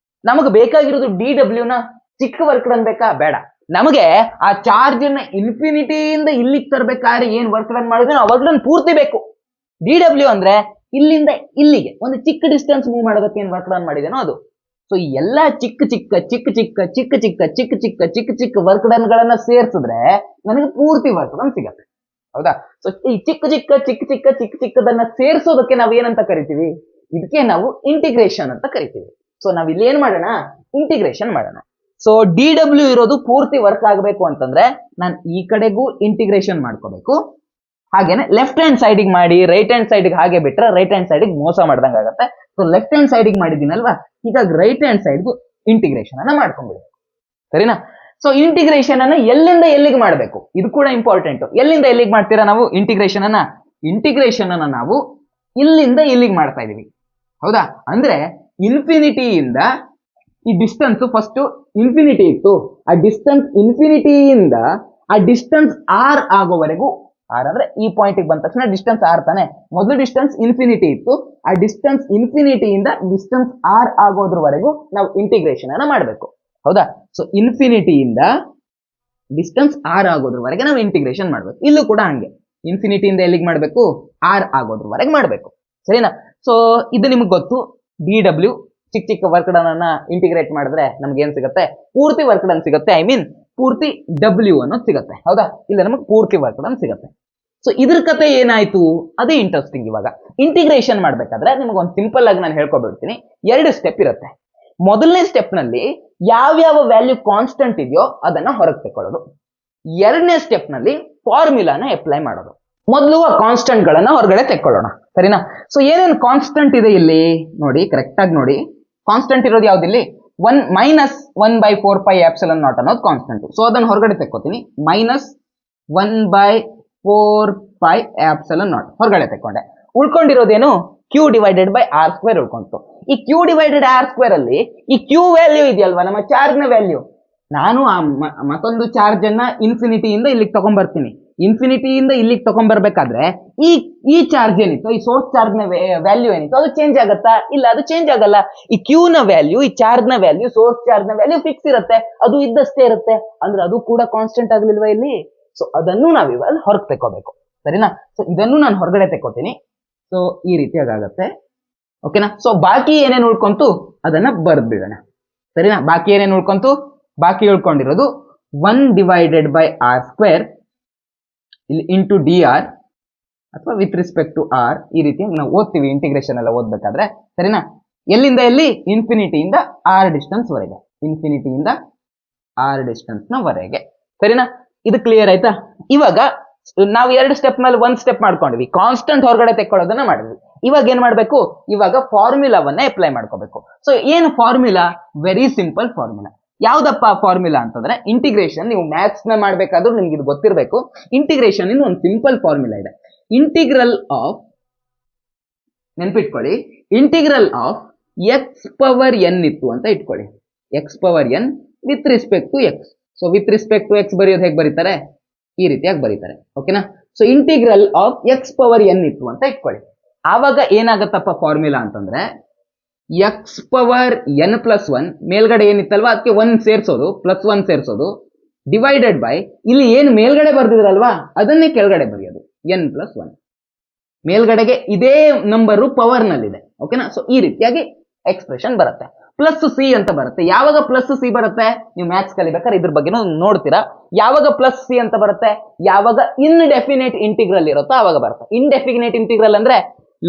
ನಮಗೆ ಬೇಕಾಗಿರೋದು DW ನ ಚಿಕ್ಕ ವರ್ಕ್ ಡನ್ ಬೇಕಾ, ಬೇಡ. ನಮಗೆ ಆ ಚಾರ್ಜ್ ಅನ್ನ ಇನ್ಫಿನಿಟಿಯಿಂದ ಇಲ್ಲಿಗೆ ತರಬೇಕಾದ್ರೆ ಏನ್ ವರ್ಕ್ ಡನ್ ಮಾಡಿದ್ರೆ ಆ ವರ್ಕ್ ಡನ್ ಪೂರ್ತಿ ಬೇಕು. DW ಅಂದ್ರೆ ಇಲ್ಲಿಂದ ಇಲ್ಲಿಗೆ ಒಂದು ಚಿಕ್ಕ ಡಿಸ್ಟೆನ್ಸ್ ಮೂವ್ ಮಾಡೋದಕ್ಕೆ ಏನ್ ವರ್ಕ್ ಡನ್ ಮಾಡಿದೇನೋ ಅದು. ಸೊ ಈ ಎಲ್ಲಾ ಚಿಕ್ಕ ಚಿಕ್ಕ ವರ್ಕ್ ಡನ್ ಗಳನ್ನ ಸೇರಿಸಿದ್ರೆ ನನಗೆ ಪೂರ್ತಿ ವರ್ಕ್ ಡನ್ ಸಿಗತ್ತೆ. ಹೌದಾ, ಸೊ ಈ ಚಿಕ್ಕದನ್ನ ಸೇರಿಸೋದಕ್ಕೆ ನಾವು ಏನಂತ ಕರಿತೀವಿ, ಇದಕ್ಕೆ ನಾವು ಇಂಟಿಗ್ರೇಷನ್ ಅಂತ ಕರಿತೀವಿ. ಸೊ ನಾವ್ ಇಲ್ಲಿ ಏನ್ ಮಾಡೋಣ, ಇಂಟಿಗ್ರೇಷನ್ ಮಾಡೋಣ. ಸೊ DW ಇರೋದು ಪೂರ್ತಿ ವರ್ಕ್ ಆಗಬೇಕು ಅಂತಂದ್ರೆ ನಾನು ಈ ಕಡೆಗೂ ಇಂಟಿಗ್ರೇಷನ್ ಮಾಡ್ಕೋಬೇಕು. ಹಾಗೇನೆ ಲೆಫ್ಟ್ ಹ್ಯಾಂಡ್ ಸೈಡಿಗೆ ಮಾಡಿ ರೈಟ್ ಹ್ಯಾಂಡ್ ಸೈಡ್ಗೆ ಹಾಗೆ ಬಿಟ್ರೆ ರೈಟ್ ಹ್ಯಾಂಡ್ ಸೈಡಿಗೆ ಮೋಸ ಮಾಡ್ದಂಗೆ ಆಗುತ್ತೆ. ಸೊ ಲೆಫ್ಟ್ ಹ್ಯಾಂಡ್ ಸೈಡಿಗೆ ಮಾಡಿದ್ದೀನಲ್ವಾ, ಹೀಗಾಗಿ ರೈಟ್ ಹ್ಯಾಂಡ್ ಸೈಡ್ಗೂ ಇಂಟಿಗ್ರೇಷನ್ ಅನ್ನ ಮಾಡ್ಕೊಂಡ್ಬಿಡ್ಬೇಕು, ಸರಿನಾ. ಸೊ ಇಂಟಿಗ್ರೇಷನ್ ಅನ್ನ ಎಲ್ಲಿಂದ ಎಲ್ಲಿಗೆ ಮಾಡಬೇಕು, ಇದು ಕೂಡ ಇಂಪಾರ್ಟೆಂಟ್. ಎಲ್ಲಿಂದ ಎಲ್ಲಿಗೆ ಮಾಡ್ತೀರಾ ನಾವು ಇಂಟಿಗ್ರೇಷನ್ ಅನ್ನ ನಾವು ಇಲ್ಲಿಂದ ಇಲ್ಲಿಗೆ ಮಾಡ್ತಾ ಇದೀವಿ. ಹೌದಾ, ಅಂದ್ರೆ ಇನ್ಫಿನಿಟಿಯಿಂದ ಈ ಡಿಸ್ಟೆನ್ಸ್ ಫಸ್ಟ್ ಇನ್ಫಿನಿಟಿ ಇತ್ತು, ಆ ಡಿಸ್ಟೆನ್ಸ್ ಇನ್ಫಿನಿಟಿಯಿಂದ ಆ ಡಿಸ್ಟೆನ್ಸ್ R ಆಗೋವರೆಗೂ ಆರ್ ಅಂದ್ರೆ ಈ ಪಾಯಿಂಟ್ ಬಂದ ತಕ್ಷಣ ಡಿಸ್ಟೆನ್ಸ್ ಆರ್ ತಾನೆ. ಮೊದಲು ಡಿಸ್ಟೆನ್ಸ್ ಇನ್ಫಿನಿಟಿ ಇತ್ತು, ಆ ಡಿಸ್ಟೆನ್ಸ್ ಇನ್ಫಿನಿಟಿಯಿಂದ ಡಿಸ್ಟೆನ್ಸ್ ಆರ್ ಆಗೋದ್ರವರೆಗೂ ನಾವು ಇಂಟಿಗ್ರೇಷನ್ ಅನ್ನ ಮಾಡಬೇಕು. ಹೌದಾ? ಸೊ ಇನ್ಫಿನಿಟಿಯಿಂದ ಡಿಸ್ಟೆನ್ಸ್ ಆರ್ ಆಗೋದ್ರವರೆಗೆ ನಾವು ಇಂಟಿಗ್ರೇಷನ್ ಮಾಡ್ಬೇಕು. ಇಲ್ಲೂ ಕೂಡ ಹಂಗೆ ಇನ್ಫಿನಿಟಿಯಿಂದ ಎಲ್ಲಿಗೆ ಮಾಡಬೇಕು, ಆರ್ ಆಗೋದ್ರವರೆಗೆ ಮಾಡಬೇಕು. ಸರಿನಾ? ಸೊ ಇದು ನಿಮ್ಗೆ ಗೊತ್ತು. ಡಿ ಡಬ್ಲ್ಯೂ ಚಿಕ್ಕ ಚಿಕ್ಕ ವರ್ಕ್ ಡನ್ ಅನ್ನ ಇಂಟಿಗ್ರೇಟ್ ಮಾಡಿದ್ರೆ ನಮ್ಗೆ ಏನ್ ಸಿಗುತ್ತೆ, ಪೂರ್ತಿ ವರ್ಕ್ ಡನ್ ಸಿಗುತ್ತೆ. ಐ ಮೀನ್ ಪೂರ್ತಿ ಡಬ್ಲ್ಯೂ ಅನ್ನೋದು ಸಿಗುತ್ತೆ. ಹೌದಾ? ಇಲ್ಲ ನಮಗೆ ಪೂರ್ತಿ ವರ್ಕ್ ಡನ್ ಸಿಗುತ್ತೆ. ಸೊ ಇದ್ರ ಕತೆ ಏನಾಯ್ತು, ಅದೇ ಇಂಟ್ರೆಸ್ಟಿಂಗ್. ಇವಾಗ ಇಂಟಿಗ್ರೇಷನ್ ಮಾಡ್ಬೇಕಾದ್ರೆ ನಿಮ್ಗೆ ಒಂದು ಸಿಂಪಲ್ ಆಗಿ ನಾನು ಹೇಳ್ಕೊಬಿಡ್ತೀನಿ. 2 ಸ್ಟೆಪ್ ಇರುತ್ತೆ. ಮೊದಲನೇ ಸ್ಟೆಪ್ ನಲ್ಲಿ ಯಾವ್ಯಾವ ವ್ಯಾಲ್ಯೂ ಕಾನ್ಸ್ಟೆಂಟ್ ಇದೆಯೋ ಅದನ್ನ ಹೊರಗೆ ತಕೊಳ್ಳೋದು. 2ನೇ ಸ್ಟೆಪ್ ನಲ್ಲಿ ಫಾರ್ಮುಲಾನ ಅಪ್ಲೈ ಮಾಡೋದು. ಮೊದಲು ಆ ಕಾನ್ಸ್ಟೆಂಟ್ ಗಳನ್ನ ಹೊರಗಡೆ ತೆಕ್ಕೊಳ್ಳೋಣ. ಸರಿನಾ? ಸೊ ಏನೇನು ಕಾನ್ಸ್ಟೆಂಟ್ ಇದೆ ಇಲ್ಲಿ ನೋಡಿ, ಕರೆಕ್ಟ್ ಆಗಿ ನೋಡಿ. ಕಾನ್ಸ್ಟೆಂಟ್ ಇರೋದು ಯಾವ್ದಿಲ್ಲಿ, -1/4πε0 ಅನ್ನೋದು ಕಾನ್ಸ್ಟೆಂಟ್. ಸೊ ಅದನ್ನ ಹೊರಗಡೆ ತೆಕ್ಕೋತೀನಿ. -1/4πε0 ಹೊರಗಡೆ ತೆಕ್ಕೊಂಡೆ. ಉಳ್ಕೊಂಡಿರೋದೇನು, q/r² ಉಳ್ಕೊಂತು. ಈ q/r² ಅಲ್ಲಿ ಈ q ವ್ಯಾಲ್ಯೂ ಇದೆಯಲ್ವಾ, ನಮ್ಮ ಚಾರ್ಜ್ ನ ವ್ಯಾಲ್ಯೂ, ನಾನು ಆ ಮತ್ತೊಂದು ಚಾರ್ಜ್ ಅನ್ನ ಇನ್ಫಿನಿಟಿಯಿಂದ ಇಲ್ಲಿಗೆ ತಗೊಂಡ್ಬರ್ತೀನಿ. ಇನ್ಫಿನಿಟಿಯಿಂದ ಇಲ್ಲಿಗೆ ತಗೊಂಡ್ಬರ್ಬೇಕಾದ್ರೆ ಈ ಚಾರ್ಜ್ ಏನಿತ್ತು, ಈ ಸೋರ್ಸ್ ಚಾರ್ಜ್ ನ ವ್ಯಾಲ್ಯೂ ಏನಿತ್ತು ಅದು ಚೇಂಜ್ ಆಗತ್ತಾ? ಇಲ್ಲ, ಅದು ಚೇಂಜ್ ಆಗಲ್ಲ. ಈ ಕ್ಯೂ ನ ವ್ಯಾಲ್ಯೂ, ಈ ಚಾರ್ಜ್ ನ ವ್ಯಾಲ್ಯೂ, ಸೋರ್ಸ್ ಚಾರ್ಜ್ ನ ವ್ಯಾಲ್ಯೂ ಫಿಕ್ಸ್ ಇರುತ್ತೆ. ಅದು ಇದ್ದಷ್ಟೇ ಇರುತ್ತೆ. ಅಂದ್ರೆ ಅದು ಕೂಡ ಕಾನ್ಸ್ಟೆಂಟ್ ಆಗ್ಲಿಲ್ವಾ ಇಲ್ಲಿ? ಸೊ ಅದನ್ನು ನಾವು ಇವಾಗ ಹೊರಗೆ ತೆಕ್ಕೋಬೇಕು. ಸರಿನಾ? ಸೊ ಇದನ್ನು ನಾನು ಹೊರಗಡೆ ತೆಕ್ಕೋತೀನಿ. ಸೊ ಈ ರೀತಿಯಾಗಿ ಆಗತ್ತೆ. ಓಕೆನಾ? ಸೊ ಬಾಕಿ ಏನೇನು ಉಳ್ಕೊಂತು ಅದನ್ನ ಬರ್ದ್ಬಿಡೋಣ. ಸರಿನಾ? ಬಾಕಿ ಏನೇನು ಉಳ್ಕೊಂತು, ಬಾಕಿ ಉಳ್ಕೊಂಡಿರೋದು 1/r² ಇಲ್ಲಿ ಇಂಟು ಡಿ ಆರ್ ಅಥವಾ ವಿತ್ ರೆಸ್ಪೆಕ್ಟ್ ಟು ಆರ್. ಈ ರೀತಿ ನಾವು ಓದ್ತೀವಿ ಇಂಟಿಗ್ರೇಷನ್ ಎಲ್ಲ ಓದ್ಬೇಕಾದ್ರೆ. ಸರಿನಾ? ಎಲ್ಲಿಂದ ಎಲ್ಲಿ, ಇನ್ಫಿನಿಟಿಯಿಂದ ಆರ್ ಡಿಸ್ಟೆನ್ಸ್ ವರೆಗೆ, ಇನ್ಫಿನಿಟಿಯಿಂದ ಆರ್ ಡಿಸ್ಟೆನ್ಸ್ ನ ವರೆಗೆ. ಸರಿನಾ? ಇದು ಕ್ಲಿಯರ್ ಆಯ್ತಾ? ಇವಾಗ ನಾವು 2 ಸ್ಟೆಪ್ ನಲ್ಲಿ 1 ಸ್ಟೆಪ್ ಮಾಡ್ಕೊಂಡಿವಿ, ಕಾನ್ಸ್ಟೆಂಟ್ ಹೊರಗಡೆ ತೆಕ್ಕೊಳ್ಳೋದನ್ನ ಮಾಡಿದ್ವಿ. ಇವಾಗ ಏನ್ ಮಾಡ್ಬೇಕು, ಇವಾಗ ಫಾರ್ಮುಲಾವನ್ನ ಅಪ್ಲೈ ಮಾಡ್ಕೋಬೇಕು. ಸೊ ಏನು ಫಾರ್ಮುಲಾ, ವೆರಿ ಸಿಂಪಲ್ ಫಾರ್ಮುಲಾ. ಯಾವ್ದಪ್ಪ ಫಾರ್ಮುಲಾ ಅಂತಂದ್ರೆ, ಇಂಟಿಗ್ರೇಷನ್ ನೀವು ಮ್ಯಾಥ್ಸ್ ನ ಮಾಡ್ಬೇಕಾದ್ರೂ ನಿಮ್ಗೆ ಇದು ಗೊತ್ತಿರಬೇಕು. ಇಂಟಿಗ್ರೇಷನ್ ಇನ್ ಒಂದು ಸಿಂಪಲ್ ಫಾರ್ಮುಲಾ ಇದೆ. ಇಂಟಿಗ್ರಲ್ ಆಫ್, ನೆನ್ಪಿಟ್ಕೊಳ್ಳಿ, ಇಂಟಿಗ್ರಲ್ ಆಫ್ x⁴n ಇತ್ತು ಅಂತ ಇಟ್ಕೊಳ್ಳಿ. x⁴n with respect to x. So with respect to x ಬರೆಯೋದು ಹೇಗೆ ಬರೀತಾರೆ, ಈ ರೀತಿಯಾಗಿ ಬರೀತಾರೆ. ಓಕೆನಾ? ಸೊ ಇಂಟಿಗ್ರಲ್ ಆಫ್ x⁴n ಇತ್ತು ಅಂತ ಇಟ್ಕೊಳ್ಳಿ. ಆವಾಗ ಏನಾಗತ್ತಪ್ಪ ಫಾರ್ಮುಲಾ ಅಂತಂದ್ರೆ, x⁴n+1 ಮೇಲ್ಗಡೆ ಏನಿತ್ತಲ್ವಾ ಅದಕ್ಕೆ 1 ಸೇರ್ಸೋದು, +1 ಸೇರ್ಸೋದು, ಡಿವೈಡೆಡ್ ಬೈ ಇಲ್ಲಿ ಏನು ಮೇಲ್ಗಡೆ ಬರ್ದಿದ್ರಲ್ವಾ ಅದನ್ನೇ ಕೆಳಗಡೆ ಬರೆಯೋದು, n+1. ಮೇಲ್ಗಡೆಗೆ ಇದೇ ನಂಬರು ಪವರ್ ನಲ್ಲಿದೆ. ಓಕೆನಾ? ಸೊ ಈ ರೀತಿಯಾಗಿ ಎಕ್ಸ್ಪ್ರೆಷನ್ ಬರುತ್ತೆ. +c ಅಂತ ಬರುತ್ತೆ. ಯಾವಾಗ +c ಬರುತ್ತೆ, ನೀವು ಮ್ಯಾಥ್ಸ್ ಕಲಿಬೇಕಾದ್ರೆ ಇದ್ರ ಬಗ್ಗೆ ನೋಡ್ತೀರಾ. ಯಾವಾಗ +c ಅಂತ ಬರುತ್ತೆ, ಯಾವಾಗ ಇನ್ಡೆಫಿನೇಟ್ ಇಂಟಿಗ್ರಲ್ ಇರುತ್ತೋ ಆವಾಗ ಬರುತ್ತೆ. ಇನ್ಡೆಫಿನೇಟ್ ಇಂಟಿಗ್ರಲ್ ಅಂದ್ರೆ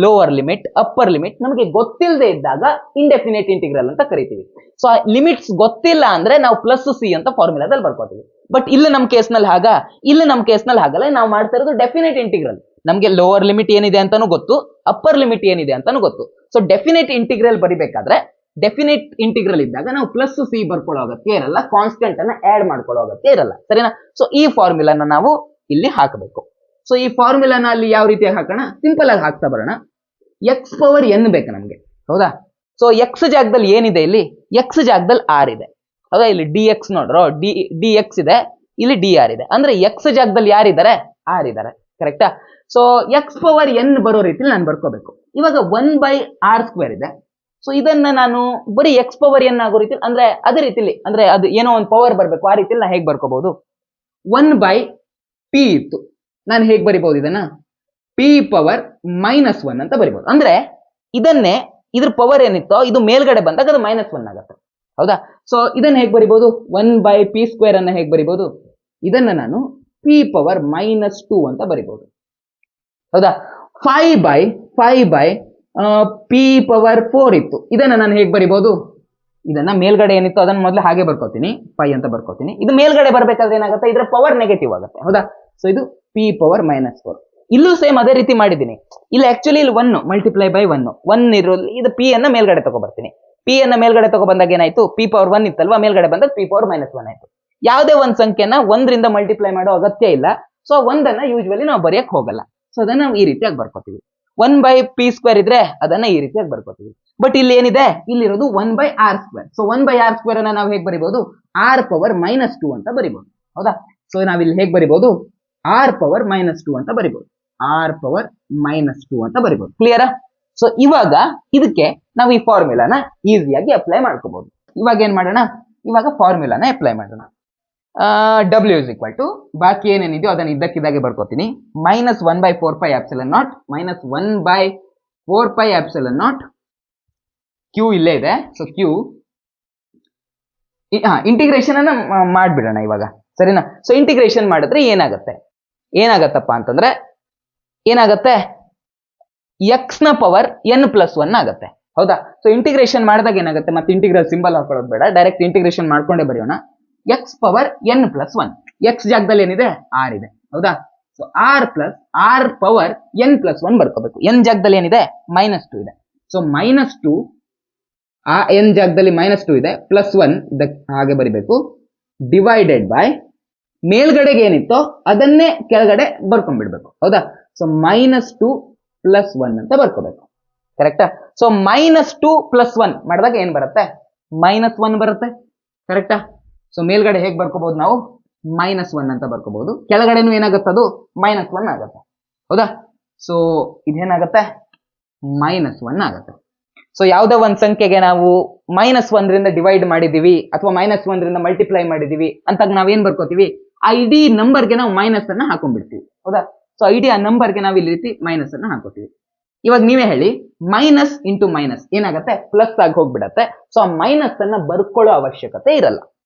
ಲೋವರ್ ಲಿಮಿಟ್, ಅಪ್ಪರ್ ಲಿಮಿಟ್ ನಮಗೆ ಗೊತ್ತಿಲ್ಲದೆ ಇದ್ದಾಗ ಇಂಡೆಫಿನೇಟ್ ಇಂಟಿಗ್ರಲ್ ಅಂತ ಕರಿತೀವಿ. ಸೊ ಲಿಮಿಟ್ಸ್ ಗೊತ್ತಿಲ್ಲ ಅಂದ್ರೆ ನಾವು +c ಅಂತ ಫಾರ್ಮುಲಾದಲ್ಲಿ ಬರ್ಕೋತೀವಿ. ಬಟ್ ಇಲ್ಲಿ ನಮ್ಮ ಕೇಸ್ನಲ್ಲಿ ಹಾಗಲ್ಲ. ನಾವು ಮಾಡ್ತಾ ಇರೋದು ಡೆಫಿನೇಟ್ ಇಂಟಿಗ್ರಲ್. ನಮಗೆ ಲೋವರ್ ಲಿಮಿಟ್ ಏನಿದೆ ಅಂತಾನು ಗೊತ್ತು, ಅಪ್ಪರ್ ಲಿಮಿಟ್ ಏನಿದೆ ಅಂತಾನು ಗೊತ್ತು. ಸೊ ಡೆಫಿನೇಟ್ ಇಂಟಿಗ್ರಲ್ ಬರಿಬೇಕಾದ್ರೆ, ಡೆಫಿನೇಟ್ ಇಂಟಿಗ್ರಲ್ ಇದ್ದಾಗ ನಾವು +c ಬರ್ಕೊಳ್ಳೋ ಅಗತ್ಯ ಇರಲ್ಲ, ಕಾನ್ಸ್ಟೆಂಟ್ ಅನ್ನ ಆಡ್ ಮಾಡ್ಕೊಳ್ಳೋ ಅಗತ್ಯ ಇರಲ್ಲ. ಸರಿನಾ? ಸೊ ಈ ಫಾರ್ಮುಲಾನ ನಾವು ಇಲ್ಲಿ ಹಾಕಬೇಕು. ಸೊ ಈ ಫಾರ್ಮುಲಾನ ಅಲ್ಲಿ ಯಾವ ರೀತಿಯಾಗಿ ಹಾಕೋಣ, ಸಿಂಪಲ್ ಆಗಿ ಹಾಕ್ತಾ ಬರೋಣ. x⁴n ಬೇಕು ನಮ್ಗೆ. ಹೌದಾ? ಸೊ x ಜಾಗದಲ್ಲಿ ಏನಿದೆ, ಇಲ್ಲಿ x ಜಾಗದಲ್ಲಿ r ಇದೆ. ಹೌದಾ? ಇಲ್ಲಿ dx ನೋಡ್ರೋ, dx ಇದೆ, ಇಲ್ಲಿ dr ಇದೆ. ಅಂದ್ರೆ x ಜಾಗದಲ್ಲಿ ಯಾರಿದ್ದಾರೆ, r ಇದ್ದಾರೆ. ಕರೆಕ್ಟಾ? ಸೊ x⁴n ಬರೋ ರೀತಿಲಿ ನಾನು ಬರ್ಕೋಬೇಕು. ಇವಾಗ 1/r² ಇದೆ. ಸೊ ಇದನ್ನ ನಾನು ಬರೀ x⁴n ಆಗೋ ರೀತಿ, ಅಂದ್ರೆ ಅದೇ ರೀತಿಲಿ, ಅಂದ್ರೆ ಅದು ಏನೋ ಒಂದು ಪವರ್ ಬರಬೇಕು, ಆ ರೀತಿಲಿ ನಾ ಹೇಗೆ ಬರ್ಕೋಬಹುದು, 1/p ಇತ್ತು, ನಾನು ಹೇಗೆ ಬರಿಬಹುದು ಇದನ್ನ, p⁻−1 ಅಂತ ಬರಿಬಹುದು. ಅಂದ್ರೆ ಇದನ್ನೇ, ಇದ್ರ ಪವರ್ ಏನಿತ್ತೋ ಇದು ಮೇಲ್ಗಡೆ ಬಂದಾಗ ಅದು -1 ಆಗುತ್ತೆ. ಹೌದಾ? ಸೊ ಇದನ್ನ ಹೇಗೆ ಬರಿಬಹುದು, 1/p² ಅನ್ನ ಹೇಗೆ ಬರಿಬಹುದು, ಇದನ್ನ ನಾನು p⁻−2 ಅಂತ ಬರಿಬಹುದು. ಹೌದಾ? 5/p⁴ ಇತ್ತು, ಇದನ್ನ ನಾನು ಹೇಗೆ ಬರಿಬಹುದು, ಇದನ್ನ ಮೇಲ್ಗಡೆ ಏನಿತ್ತು ಅದನ್ನ ಮೊದಲು ಹಾಗೆ ಬರ್ಕೋತೀನಿ, 5 ಅಂತ ಬರ್ಕೋತೀನಿ. ಇದು ಮೇಲ್ಗಡೆ ಬರ್ಬೇಕಾದ್ರೆ ಏನಾಗುತ್ತೆ, ಇದರ ಪವರ್ ನೆಗೆಟಿವ್ ಆಗುತ್ತೆ. ಹೌದಾ? ಸೊ ಇದು p⁻−4. ಇಲ್ಲೂ ಸೇಮ್ ಅದೇ ರೀತಿ ಮಾಡಿದ್ದೀನಿ. ಇಲ್ಲಿ ಆಕ್ಚುಲಿ ಇಲ್ಲಿ 1 ಮಲ್ಟಿಪ್ಲೈ ಬೈ 1 ಇರೋದು, ಇದು p ಅನ್ನ ಮೇಲ್ಗಡೆ ತಗೊಬರ್ತೀನಿ. p ಅನ್ನ ಮೇಲ್ಗಡೆ ತಗೊಬಂದಾಗ ಏನಾಯ್ತು, p⁴1 ಇತ್ತಲ್ವಾ, ಮೇಲ್ಗಡೆ ಬಂದಾಗ p⁻−1 ಆಯ್ತು. ಯಾವುದೇ ಒಂದು ಸಂಖ್ಯೆನ 1ರಿಂದ ಮಲ್ಟಿಪ್ಲೈ ಮಾಡೋ ಅಗತ್ಯ ಇಲ್ಲ. ಸೊ 1ಅನ್ನ ಯೂಶುವಲಿ ನಾವು ಬರೆಯಕ್ ಹೋಗಲ್ಲ. ಸೊ ಅದನ್ನ ನಾವು ಈ ರೀತಿಯಾಗಿ ಬರ್ಕೋತೀವಿ. 1/p² ಇದ್ರೆ ಅದನ್ನ ಈ ರೀತಿಯಾಗಿ ಬರ್ಕೋತೀವಿ. ಬಟ್ ಇಲ್ಲಿ ಏನಿದೆ, ಇಲ್ಲಿರೋದು 1/r². ಸೊ 1/r² ಅನ್ನ ನಾವು ಹೇಗೆ ಬರಿಬಹುದು, r⁻−2 ಅಂತ ಬರಿಬಹುದು. ಹೌದಾ? ಸೊ ನಾವಿಲ್ಲಿ ಹೇಗೆ ಬರಿಬಹುದು, ಆರ್ ಪವರ್ -2 ಅಂತ ಬರಿಬಹುದು. ಆರ್ ಪವರ್ -2 ಅಂತ ಬರಿಬಹುದು. ಕ್ಲಿಯರಾ? ಸೊ ಇವಾಗ ಇದಕ್ಕೆ ನಾವು ಈ ಫಾರ್ಮುಲಾನ ಈಸಿಯಾಗಿ ಅಪ್ಲೈ ಮಾಡ್ಕೋಬಹುದು. ಇವಾಗ ಏನ್ ಮಾಡೋಣ, ಇವಾಗ ಫಾರ್ಮುಲಾನ ಅಪ್ಲೈ ಮಾಡೋಣ. ಡಬ್ಲ್ಯೂ ಇಸ್ ಈಕ್ವಲ್ ಟು ಬಾಕಿ ಏನೇನಿದೆಯೋ ಅದನ್ನ ಇದ್ದಕ್ಕಿದ್ದಾಗೆ ಬರ್ಕೋತೀನಿ. -1/4πε0 -1/4πε0 ಕ್ಯೂ ಇಲ್ಲೇ ಇದೆ. ಸೊ ಕ್ಯೂ ಇಂಟಿಗ್ರೇಷನ್ ಅನ್ನ ಮಾಡ್ಬಿಡೋಣ ಇವಾಗ, ಸರಿನಾ? ಸೊ ಇಂಟಿಗ್ರೇಷನ್ ಮಾಡಿದ್ರೆ ಏನಾಗತ್ತಪ್ಪ ಅಂತಂದ್ರೆ ಏನಾಗತ್ತೆ, ಎಕ್ಸ್ ನ ಪವರ್ n+1 ಆಗತ್ತೆ. ಹೌದಾ? ಸೊ ಇಂಟಿಗ್ರೇಷನ್ ಮಾಡಿದಾಗ ಏನಾಗುತ್ತೆ, ಮತ್ತೆ ಇಂಟಿಗ್ರಲ್ ಸಿಂಬಲ್ ಹಾಕೊಳ್ಳೋದು ಬೇಡ, ಡೈರೆಕ್ಟ್ ಇಂಟಿಗ್ರೇಷನ್ ಮಾಡ್ಕೊಂಡೇ ಬರೆಯೋಣ. ಎಕ್ಸ್ ಪವರ್ n+1, ಎಕ್ಸ್ ಜಾಗದಲ್ಲಿ ಏನಿದೆ ಆರ್ ಇದೆ. ಹೌದಾ? ಸೊ ಆರ್ ಪವರ್ n+1 ಬರ್ಕೋಬೇಕು. ಎನ್ ಜಾಗದಲ್ಲಿ ಏನಿದೆ -2 ಇದೆ. ಸೊ -2 ಆ ಎನ್ ಜಾಗದಲ್ಲಿ -2 ಇದೆ, +1 ಹಾಗೆ ಬರಿಬೇಕು, ಡಿವೈಡೆಡ್ ಬೈ ಮೇಲ್ಗಡೆಗೆ ಏನಿತ್ತೋ ಅದನ್ನೇ ಕೆಳಗಡೆ ಬರ್ಕೊಂಡ್ಬಿಡ್ಬೇಕು. ಹೌದಾ? ಸೊ -2 + 1 ಅಂತ ಬರ್ಕೋಬೇಕು. ಕರೆಕ್ಟಾ? ಸೊ -2 + 1 ಮಾಡಿದಾಗ ಏನ್ ಬರುತ್ತೆ, -1 ಬರುತ್ತೆ. ಕರೆಕ್ಟಾ? ಸೊ ಮೇಲ್ಗಡೆ ಹೇಗೆ ಬರ್ಕೋಬಹುದು ನಾವು, -1 ಅಂತ ಬರ್ಕೋಬಹುದು, ಕೆಳಗಡೆನೂ ಏನಾಗುತ್ತೆ ಅದು -1 ಆಗುತ್ತೆ. ಹೌದಾ? ಸೊ ಇದೇನಾಗುತ್ತೆ, -1 ಆಗುತ್ತೆ. ಸೊ ಯಾವುದೋ ಒಂದು ಸಂಖ್ಯೆಗೆ ನಾವು -1 ರಿಂದ ಡಿವೈಡ್ ಮಾಡಿದೀವಿ ಅಥವಾ -1 ರಿಂದ ಮಲ್ಟಿಪ್ಲೈ ಮಾಡಿದೀವಿ ಅಂತಾಗ ನಾವೇನ್ ಬರ್ಕೋತೀವಿ, ಆ ಇಡೀ ನಂಬರ್ಗೆ ನಾವು ಮೈನಸ್ ಅನ್ನ ಹಾಕೊಂಡ್ಬಿಡ್ತೀವಿ. ಹೌದಾ? ಸೊ ಇಡೀ ಆ ನಂಬರ್ಗೆ ನಾವು ಇಲ್ಲಿ ರೀತಿ ಮೈನಸ್ ಅನ್ನ ಹಾಕೋತೀವಿ. ಇವಾಗ ನೀವೇ ಹೇಳಿ, ಮೈನಸ್ ಇಂಟು ಮೈನಸ್ ಏನಾಗುತ್ತೆ, ಪ್ಲಸ್ ಆಗಿ ಹೋಗ್ಬಿಡತ್ತೆ. ಸೊ ಆ ಮೈನಸ್ ಅನ್ನ ಬರ್ಕೊಳ್ಳೋ ಅವಶ್ಯಕತೆ ಇರಲ್ಲ.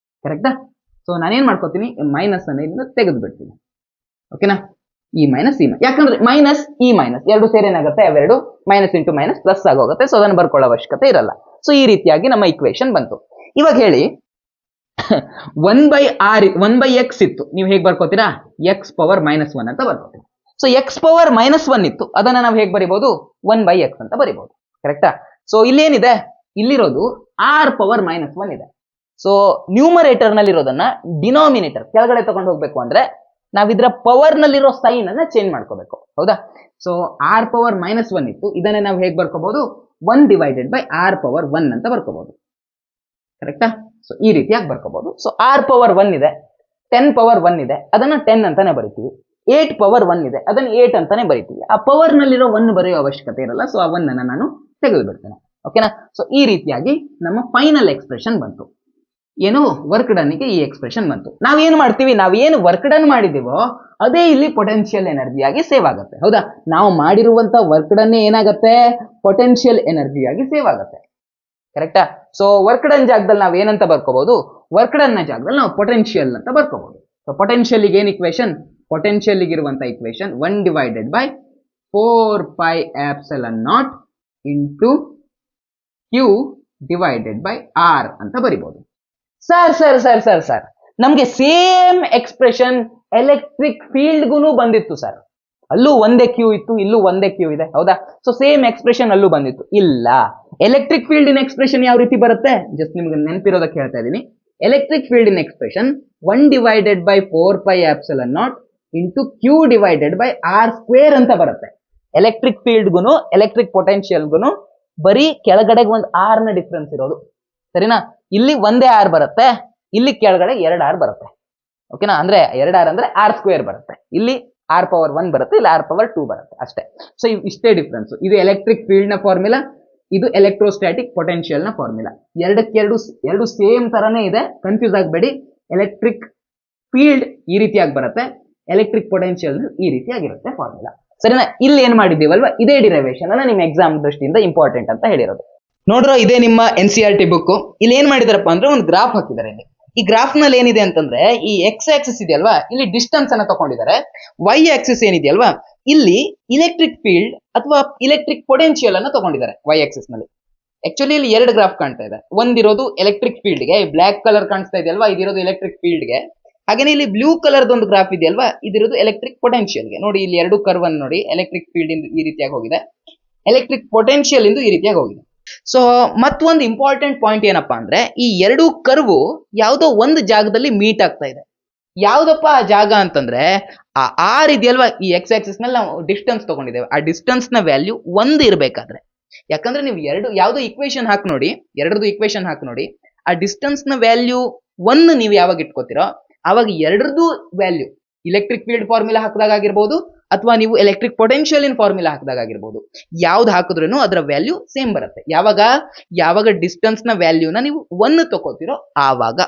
ಕರೆಕ್ಟಾ? ಸೊ ನಾನೇನ್ ಮಾಡ್ಕೋತೀನಿ, ಮೈನಸ್ ಅನ್ನ ಇದನ್ನ ತೆಗೆದು ಬಿಡ್ತೀನಿ. ಓಕೆನಾ? ಈ ಮೈನಸ್ ಈ ಯಾಕಂದ್ರೆ ಮೈನಸ್ ಈ ಮೈನಸ್ ಎರಡು ಸೇರಿ ಏನಾಗುತ್ತೆ, ಅವೆರಡು ಮೈನಸ್ ಇಂಟು ಮೈನಸ್ ಪ್ಲಸ್ ಆಗೋಗುತ್ತೆ. ಸೊ ಅದನ್ನು ಬರ್ಕೊಳ್ಳೋ ಅವಶ್ಯಕತೆ ಇರಲ್ಲ. ಸೊ ಈ ರೀತಿಯಾಗಿ ನಮ್ಮ ಇಕ್ವೇಶನ್ ಬಂತು. ಇವಾಗ ಹೇಳಿ 1/x ಇತ್ತು, ನೀವು ಹೇಗೆ ಬರ್ಕೋತೀರಾ, ಎಕ್ಸ್ ಪವರ್ -1 ಅಂತ ಬರ್ಕೋತೀವಿ. ಸೊ ಎಕ್ಸ್ ಪವರ್ -1 ಇತ್ತು, ಅದನ್ನ ನಾವು ಹೇಗೆ ಬರಿಬಹುದು, 1/x ಅಂತ ಬರಿಬಹುದು. ಕರೆಕ್ಟಾ? ಸೊ ಇಲ್ಲೇನಿದೆ, ಇಲ್ಲಿರೋದು ಆರ್ ಪವರ್ -1 ಇದೆ. ಸೊ ನ್ಯೂಮರೇಟರ್ ನಲ್ಲಿರೋದನ್ನ ಡಿನಾಮಿನೇಟರ್ ಕೆಳಗಡೆ ತಗೊಂಡು ಹೋಗ್ಬೇಕು ಅಂದ್ರೆ ನಾವಿದ್ರ ಪವರ್ ನಲ್ಲಿರೋ ಸೈನ್ ಅನ್ನ ಚೇಂಜ್ ಮಾಡ್ಕೋಬೇಕು. ಹೌದಾ? ಸೊ ಆರ್ ಪವರ್ -1 ಇತ್ತು, ಇದನ್ನೇ ನಾವು ಹೇಗೆ ಬರ್ಕೋಬಹುದು, 1/r ಪವರ್ 1 ಅಂತ ಬರ್ಕೋಬಹುದು. ಕರೆಕ್ಟಾ? ಸೊ ಈ ರೀತಿಯಾಗಿ ಬರ್ಕೋಬಹುದು. ಸೊ ಆರ್ ಪವರ್ 1 ಇದೆ, 10 ಪವರ್ 1 ಇದೆ, ಅದನ್ನ 10 ಅಂತಾನೆ ಬರಿತೀವಿ. 8 ಪವರ್ 1 ಇದೆ, ಅದನ್ನ 8 ಅಂತಾನೆ ಬರಿತೀವಿ. ಆ ಪವರ್ ನಲ್ಲಿರೋ 1 ಬರೆಯೋ ಅವಶ್ಯಕತೆ ಇರಲ್ಲ. ಸೊ ಆ 1 ಅನ್ನ ನಾನು ತೆಗೆದು ಬಿಡ್ತೇನೆ. ಓಕೆನಾ? ಸೊ ಈ ರೀತಿಯಾಗಿ ನಮ್ಮ ಫೈನಲ್ ಎಕ್ಸ್ಪ್ರೆಷನ್ ಬಂತು. ಏನು, ವರ್ಕ್ ಡನ್ಗೆ ಈ ಎಕ್ಸ್ಪ್ರೆಷನ್ ಬಂತು. ನಾವೇನು ಮಾಡ್ತೀವಿ, ನಾವೇನು ವರ್ಕ್ ಡನ್ ಮಾಡಿದೀವೋ ಅದೇ ಇಲ್ಲಿ ಪೊಟೆನ್ಷಿಯಲ್ ಎನರ್ಜಿಯಾಗಿ ಸೇವ್ ಆಗುತ್ತೆ. ಹೌದಾ? ನಾವು ಮಾಡಿರುವಂತ ವರ್ಕ್ ಡನ್ ಏನಾಗುತ್ತೆ, ಪೊಟೆನ್ಷಿಯಲ್ ಎನರ್ಜಿಯಾಗಿ ಸೇವ್ ಆಗುತ್ತೆ. ಕರೆಕ್ಟಾ? ಸೊ ವರ್ಕ್ ಡನ್ ಜಾಗದಲ್ಲಿ ನಾವು ಏನಂತ ಬರ್ಕೋಬಹುದು, ವರ್ಕ್ ಡನ್ ನ ಜಾಗದಲ್ಲಿ ನಾವು ಪೊಟೆನ್ಷಿಯಲ್ ಅಂತ ಬರ್ಕೋಬಹುದು. ಸೊ ಪೊಟೆನ್ಷಿಯಲ್ ಗೆ ಏನ್ ಇಕ್ವೇಶನ್, ಪೊಟೆನ್ಷಿಯಲ್ ಇರುವಂತ equation 1/4πε0 into Q divided by R ಅಂತ ಬರಿಬಹುದು. ಸರ್ ನಮ್ಗೆ ಸೇಮ್ ಎಕ್ಸ್ಪ್ರೆಷನ್ ಎಲೆಕ್ಟ್ರಿಕ್ ಫೀಲ್ಡ್ಗೂ ಬಂದಿತ್ತು ಸರ್. ಅಲ್ಲೂ ಒಂದೇ ಕ್ಯೂ ಇತ್ತು, ಇಲ್ಲೂ ಒಂದೇ ಕ್ಯೂ ಇದೆ. ಹೌದಾ? ಸೊ ಸೇಮ್ ಎಕ್ಸ್ಪ್ರೆಷನ್ ಅಲ್ಲೂ ಬಂದಿತ್ತು. ಇಲ್ಲ, ಎಲೆಕ್ಟ್ರಿಕ್ ಫೀಲ್ಡ್ ಇನ್ ಎಕ್ಸ್ಪ್ರೆಷನ್ ಯಾವ ರೀತಿ ಬರುತ್ತೆ, ಜಸ್ಟ್ ನಿಮ್ಗೆ ನೆನಪಿರೋದಕ್ಕೆ ಹೇಳ್ತಾ ಇದ್ದೀನಿ. Electric field in expression 1/4πε0 into Q divided by R² ಅಂತ ಬರುತ್ತೆ. ಎಲೆಕ್ಟ್ರಿಕ್ ಫೀಲ್ಡ್ಗೂ ಎಲೆಕ್ಟ್ರಿಕ್ ಪೊಟೆನ್ಷಿಯಲ್ಗೂ ಬರೀ ಕೆಳಗಡೆಗೆ ಒಂದು R ನ ಡಿಫ್ರೆನ್ಸ್ ಇರೋದು. ಸರಿನಾ? ಇಲ್ಲಿ ಒಂದೇ R ಬರುತ್ತೆ, ಇಲ್ಲಿ ಕೆಳಗಡೆ 2 R ಬರುತ್ತೆ. ಓಕೆನಾ? ಅಂದ್ರೆ 2 R ಅಂದ್ರೆ R² ಬರುತ್ತೆ. ಇಲ್ಲಿ R ಪವರ್ 1 ಬರುತ್ತೆ, ಇಲ್ಲಿ R ಪವರ್ 2 ಬರುತ್ತೆ ಅಷ್ಟೇ. ಸೊ ಇಷ್ಟೇ ಡಿಫ್ರೆನ್ಸ್. ಇದು ಎಲೆಕ್ಟ್ರಿಕ್ ಫೀಲ್ಡ್ ನ ಫಾರ್ಮುಲಾ, ಇದು ಎಲೆಕ್ಟ್ರೋಸ್ಟ್ಯಾಟಿಕ್ ಪೊಟೆನ್ಷಿಯಲ್ ನ ಫಾರ್ಮುಲಾ. ಎರಡು ಸೇಮ್ ತರನೇ ಇದೆ, ಕನ್ಫ್ಯೂಸ್ ಆಗಬೇಡಿ. ಎಲೆಕ್ಟ್ರಿಕ್ ಫೀಲ್ಡ್ ಈ ರೀತಿಯಾಗಿ ಬರುತ್ತೆ, ಎಲೆಕ್ಟ್ರಿಕ್ ಪೊಟೆನ್ಷಿಯಲ್ ಈ ರೀತಿಯಾಗಿರುತ್ತೆ ಫಾರ್ಮುಲಾ. ಸರಿನಾ? ಇಲ್ಲಿ ಏನ್ ಮಾಡಿದ್ದೀವಲ್ವಾ, ಇದೇ ಡಿರೈವೇಶನ್ ಅನ್ನ ನಿಮ್ಮ ಎಕ್ಸಾಮ್ ದೃಷ್ಟಿಯಿಂದ ಇಂಪಾರ್ಟೆಂಟ್ ಅಂತ ಹೇಳಿರೋದು. ನೋಡ್ರೋ, ಇದೇ ನಿಮ್ಮ NCERT ಬುಕ್. ಇಲ್ಲಿ ಏನ್ ಮಾಡಿದಾರಪ್ಪ ಅಂದ್ರೆ ಒಂದು ಗ್ರಾಫ್ ಹಾಕಿದ್ದಾರೆ. ಇಲ್ಲಿ ಈ ಗ್ರಾಫ್ ನಲ್ಲಿ ಏನಿದೆ ಅಂತಂದ್ರೆ, ಈ ಎಕ್ಸ್ ಆಕ್ಸಿಸ್ ಇದೆಯಲ್ವಾ, ಇಲ್ಲಿ ಡಿಸ್ಟೆನ್ಸ್ ಅನ್ನ ತಗೊಂಡಿದ್ದಾರೆ. ವೈ ಆಕ್ಸಿಸ್ ಏನಿದೆಯಲ್ವಾ, ಇಲ್ಲಿ ಇಲೆಕ್ಟ್ರಿಕ್ ಫೀಲ್ಡ್ ಅಥವಾ ಇಲೆಕ್ಟ್ರಿಕ್ ಪೊಟೆನ್ಷಿಯಲ್ ಅನ್ನ ತಗೊಂಡಿದ್ದಾರೆ ವೈ ಆಕ್ಸಿಸ್ ನಲ್ಲಿ. ಆಕ್ಚುಲಿ ಇಲ್ಲಿ 2 ಗ್ರಾಫ್ ಕಾಣ್ತಾ ಇದೆ. ಒಂದಿರೋದು ಎಲೆಕ್ಟ್ರಿಕ್ ಫೀಲ್ಡ್ ಗೆ, ಬ್ಲಾಕ್ ಕಲರ್ ಕಾಣಿಸ್ತಾ ಇದೆಯಲ್ವಾ, ಇದಿರೋದು ಎಲೆಕ್ಟ್ರಿಕ್ ಫೀಲ್ಡ್ ಗೆ. ಹಾಗೇನೆ ಇಲ್ಲಿ ಬ್ಲೂ ಕಲರ್ ಒಂದು ಗ್ರಾಫ್ ಇದೆಯಲ್ವಾ, ಇದಿರೋದು ಎಲೆಕ್ಟ್ರಿಕ್ ಪೊಟೆನ್ಷಿಯಲ್ ಗೆ. ನೋಡಿ, ಇಲ್ಲಿ 2 ಕರ್ವ್ ಅನ್ನು ನೋಡಿ, ಎಲೆಕ್ಟ್ರಿಕ್ ಫೀಲ್ಡ್ ಇಂದ ಈ ರೀತಿಯಾಗಿ ಹೋಗಿದೆ, ಎಲೆಕ್ಟ್ರಿಕ್ ಪೊಟೆನ್ಷಿಯಲ್ ಇಂದ ಈ ರೀತಿಯಾಗಿ ಹೋಗಿದೆ. ಸೊ ಮತ್ತೊಂದು ಇಂಪಾರ್ಟೆಂಟ್ ಪಾಯಿಂಟ್ ಏನಪ್ಪಾ ಅಂದ್ರೆ, ಈ 2 ಕರ್ವ್ ಯಾವುದೋ ಒಂದು ಜಾಗದಲ್ಲಿ ಮೀಟ್ ಆಗ್ತಾ ಇದೆ. ಯಾವ್ದಪ್ಪ ಆ ಜಾಗ ಅಂತಂದ್ರೆ, ಆ ಆರ್ ಇದೆಯಲ್ವಾ, ಈ ಎಕ್ಸ್ ಆಕ್ಸಿಸ್ ನಲ್ಲಿ ನಾವು ಡಿಸ್ಟೆನ್ಸ್ ತಗೊಂಡಿದ್ದೇವೆ. ಆ ಡಿಸ್ಟೆನ್ಸ್ ನ ವ್ಯಾಲ್ಯೂ 1 ಇರಬೇಕಾದ್ರೆ, ಯಾಕಂದ್ರೆ ನೀವು ಯಾವ್ದೋ ಇಕ್ವೇಶನ್ ಹಾಕಿ ನೋಡಿ, ಎರಡರದು ಇಕ್ವೇಶನ್ ಹಾಕಿ ನೋಡಿ, ಆ ಡಿಸ್ಟೆನ್ಸ್ ನ ವ್ಯಾಲ್ಯೂ 1 ನೀವು ಯಾವಾಗ ಇಟ್ಕೋತೀರೋ, ಅವಾಗ ಎರಡರದು ವ್ಯಾಲ್ಯೂ ಇಲೆಕ್ಟ್ರಿಕ್ ಫೀಲ್ಡ್ ಫಾರ್ಮುಲಾ ಹಾಕಿದಾಗ ಆಗಿರ್ಬೋದು, ಅಥವಾ ನೀವು ಎಲೆಕ್ಟ್ರಿಕ್ ಪೊಟೆನ್ಷಿಯಲ್ ಇನ್ ಫಾರ್ಮುಲಾ ಹಾಕಿದಾಗ ಆಗಿರ್ಬೋದು, ಯಾವ್ದು ಹಾಕಿದ್ರೂ ಅದರ ವ್ಯಾಲ್ಯೂ ಸೇಮ್ ಬರುತ್ತೆ. ಯಾವಾಗ ಡಿಸ್ಟೆನ್ಸ್ ನ ವ್ಯಾಲ್ಯೂನ ನೀವು 1 ತಗೋತೀರೋ ಆವಾಗ.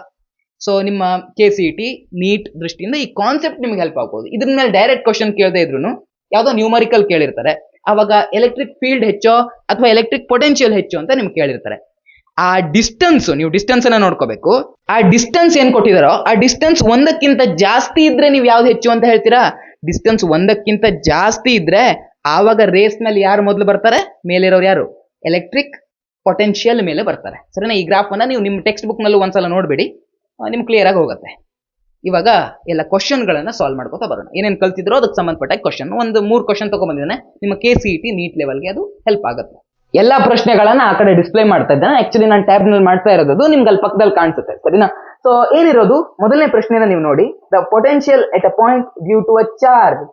ಸೊ ನಿಮ್ಮ KCET ನೀಟ್ ದೃಷ್ಟಿಯಿಂದ ಈ ಕಾನ್ಸೆಪ್ಟ್ ನಿಮ್ಗೆ ಹೆಲ್ಪ್ ಆಗ್ಬೋದು. ಇದ್ರ ಮೇಲೆ ಡೈರೆಕ್ಟ್ ಕ್ವಶನ್ ಕೇಳದೆ ಇದ್ರು ಯಾವ್ದೋ ನ್ಯೂಮರಿಕಲ್ ಕೇಳಿರ್ತಾರೆ, ಅವಾಗ ಎಲೆಕ್ಟ್ರಿಕ್ ಫೀಲ್ಡ್ ಹೆಚ್ಚೋ ಅಥವಾ ಎಲೆಕ್ಟ್ರಿಕ್ ಪೊಟೆನ್ಷಿಯಲ್ ಹೆಚ್ಚು ಅಂತ ನಿಮ್ಗೆ ಕೇಳಿರ್ತಾರೆ. ಆ ಡಿಸ್ಟೆನ್ಸ್, ನೀವು ಡಿಸ್ಟೆನ್ಸ್ ಅನ್ನ ನೋಡ್ಕೋಬೇಕು. ಆ ಡಿಸ್ಟೆನ್ಸ್ ಏನ್ ಕೊಟ್ಟಿದಾರೋ ಆ ಡಿಸ್ಟೆನ್ಸ್ 1ಕ್ಕಿಂತ ಜಾಸ್ತಿ ಇದ್ರೆ ನೀವು ಯಾವ್ದು ಹೆಚ್ಚು ಅಂತ ಹೇಳ್ತೀರಾ? ಡಿಸ್ಟೆನ್ಸ್ 1ಕ್ಕಿಂತ ಜಾಸ್ತಿ ಇದ್ರೆ ಆವಾಗ ರೇಸ್ ನಲ್ಲಿ ಯಾರು ಮೊದಲು ಬರ್ತಾರೆ? ಮೇಲಿರೋರು ಯಾರು? ಎಲೆಕ್ಟ್ರಿಕ್ ಪೊಟೆನ್ಷಿಯಲ್ ಮೇಲೆ ಬರ್ತಾರೆ. ಸರಿನಾ? ಈ ಗ್ರಾಫ್ ಅನ್ನ ನೀವು ನಿಮ್ಮ ಟೆಕ್ಸ್ಟ್ ಬುಕ್ ನಲ್ಲೂ ಒಂದ್ಸಲ ನೋಡ್ಬೇಡಿ, ನಿಮ್ಗೆ ಕ್ಲಿಯರ್ ಆಗಿ ಹೋಗುತ್ತೆ. ಇವಾಗ ಎಲ್ಲ ಕ್ವಶನ್ ಗಳನ್ನ ಸಾಲ್ವ್ ಮಾಡ್ಕೋತಾ ಬರೋಣ. ಏನೇನು ಕಲ್ತಿದ್ರೋ ಅದಕ್ಕೆ ಸಂಬಂಧಪಟ್ಟ ಕ್ವಶನ್ ಒಂದು 3 ಕ್ವಶನ್ ತಗೊಂಡ್ಬಂದಿದ್ದಾನೆ. ನಿಮ್ಮ KCET ನೀಟ್ ಲೆವೆಲ್ಗೆ ಅದು ಹೆಲ್ಪ್ ಆಗುತ್ತೆ. ಎಲ್ಲಾ ಪ್ರಶ್ನೆಗಳನ್ನ ಆ ಕಡೆ ಡಿಸ್ಪ್ಲೇ ಮಾಡ್ತಾ ಇದ್ದೇನೆ. ಆಕ್ಚುಲಿ ನಾನು ಟ್ಯಾಬ್ ನಲ್ಲಿ ಮಾಡ್ತಾ ಇರೋದು ನಿಮ್ಗೆ ಅಲ್ಲಿ ಪಕ್ಕದಲ್ಲಿ ಕಾಣಿಸುತ್ತೆ. ಸರಿನಾ? ಸೊ ಏನಿರೋದು, ಮೊದಲನೇ ಪ್ರಶ್ನೆನ ನೀವು ನೋಡಿ. The potential at a point due to a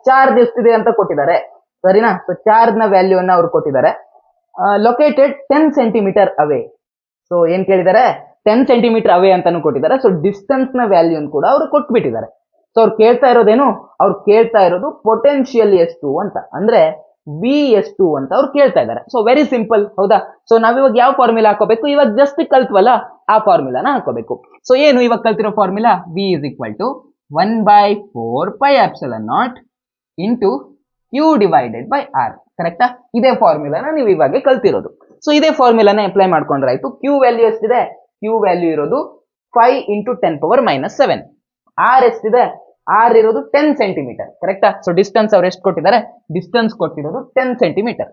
charge ಎಷ್ಟಿದೆ ಅಂತ ಕೊಟ್ಟಿದ್ದಾರೆ. ಸರಿನಾ? ಸೊ ಚಾರ್ಜ್ ನ ವ್ಯಾಲ್ಯೂ ಅನ್ನ ಅವ್ರು ಕೊಟ್ಟಿದ್ದಾರೆ. ಲೊಕೇಟೆಡ್ 10 ಸೆಂಟಿಮೀಟರ್ ಅವೇ. ಸೊ ಏನ್ ಕೇಳಿದ್ದಾರೆ? 10 ಸೆಂಟಿಮೀಟರ್ ಅವೇ ಅಂತಾನು ಕೊಟ್ಟಿದ್ದಾರೆ. ಸೊ ಡಿಸ್ಟೆನ್ಸ್ ನ ವ್ಯಾಲ್ಯೂ ಕೂಡ ಅವರು ಕೊಟ್ಬಿಟ್ಟಿದ್ದಾರೆ. ಸೊ ಅವ್ರು ಕೇಳ್ತಾ ಇರೋದೇನು? ಅವ್ರು ಕೇಳ್ತಾ ಇರೋದು ಪೊಟೆನ್ಷಿಯಲ್ ಎಷ್ಟು ಅಂತ, ಅಂದ್ರೆ V ಎಷ್ಟು ಅಂತ ಅವ್ರು ಕೇಳ್ತಾ ಇದ್ದಾರೆ. ಸೊ ವೆರಿ ಸಿಂಪಲ್, ಹೌದಾ? ಸೊ ನಾವಿವಾಗ ಯಾವ ಫಾರ್ಮುಲಾ ಹಾಕೋಬೇಕು? ಇವಾಗ ಜಸ್ಟ್ ಕಲ್ತ್ವಲ್ಲ ಆ ಫಾರ್ಮುಲಾನ ಹಾಕೋಬೇಕು. ಸೊ ಏನು ಇವಾಗ ಕಲ್ತಿರೋ formula? V is equal to 1/4πε0 into Q divided by R. ಕರೆಕ್ಟಾ? ಇದೇ ಫಾರ್ಮುಲಾನ ನೀವು ಇವಾಗ ಕಲ್ತಿರೋದು. ಸೊ ಇದೇ ಫಾರ್ಮುಲಾನ ಅಪ್ಲೈ ಮಾಡ್ಕೊಂಡ್ರೆ ಆಯ್ತು. Q ವ್ಯಾಲ್ಯೂ ಎಷ್ಟಿದೆ? Q ವ್ಯಾಲ್ಯೂ ಇರೋದು 5 × 10⁻⁷. R ಎಷ್ಟಿದೆ? R ಇರೋದು 10 ಸೆಂಟಿಮೀಟರ್. ಕರೆಕ್ಟಾ? ಸೊ ಡಿಸ್ಟೆನ್ಸ್ ಅವ್ರು ಎಷ್ಟು ಕೊಟ್ಟಿದ್ದಾರೆ? ಡಿಸ್ಟೆನ್ಸ್ ಕೊಟ್ಟಿರೋದು 10 ಸೆಂಟಿಮೀಟರ್.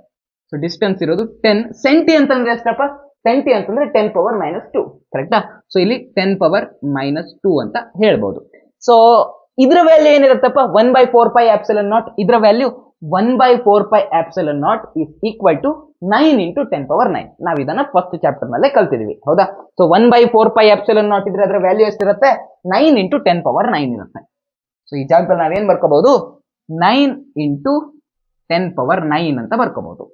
ಸೊ ಡಿಸ್ಟೆನ್ಸ್ ಇರೋದು 10 ಸೆಂಟಿ ಅಂತಂದ್ರೆ ಎಷ್ಟಪ್ಪ? ಸೆಂಟಿ ಅಂತಂದ್ರೆ 10⁻². ಕರೆಕ್ಟಾ? ಸೊ ಇಲ್ಲಿ 10⁻² ಅಂತ ಹೇಳ್ಬೋದು. ಸೊ ಇದ್ರ ವ್ಯಾಲ್ಯೂ ಏನಿರುತ್ತಪ್ಪ? 1/4πε0. ಇದ್ರ ವ್ಯಾಲ್ಯೂ 1/4πε0 is equal to 9 × 10⁻9. ನಾವ್ ಇದನ್ನ ಫಸ್ಟ್ ಚಾಪ್ಟರ್ ನಲ್ಲೇ ಕಲ್ತಿದೀವಿ, ಹೌದಾ? ಸೊ 1/4πε0 ಇದ್ರೆ ಅದರ ವ್ಯಾಲ್ಯೂ ಎಷ್ಟಿರುತ್ತೆ? 9 × 10⁻9 ಇರುತ್ತೆ. ಸೊ ಈ ಜಾಗದಲ್ಲಿ ನಾವೇನ್ ಬರ್ಕೋಬಹುದು? 9 × 10⁻9 ಅಂತ ಬರ್ಕೋಬಹುದು.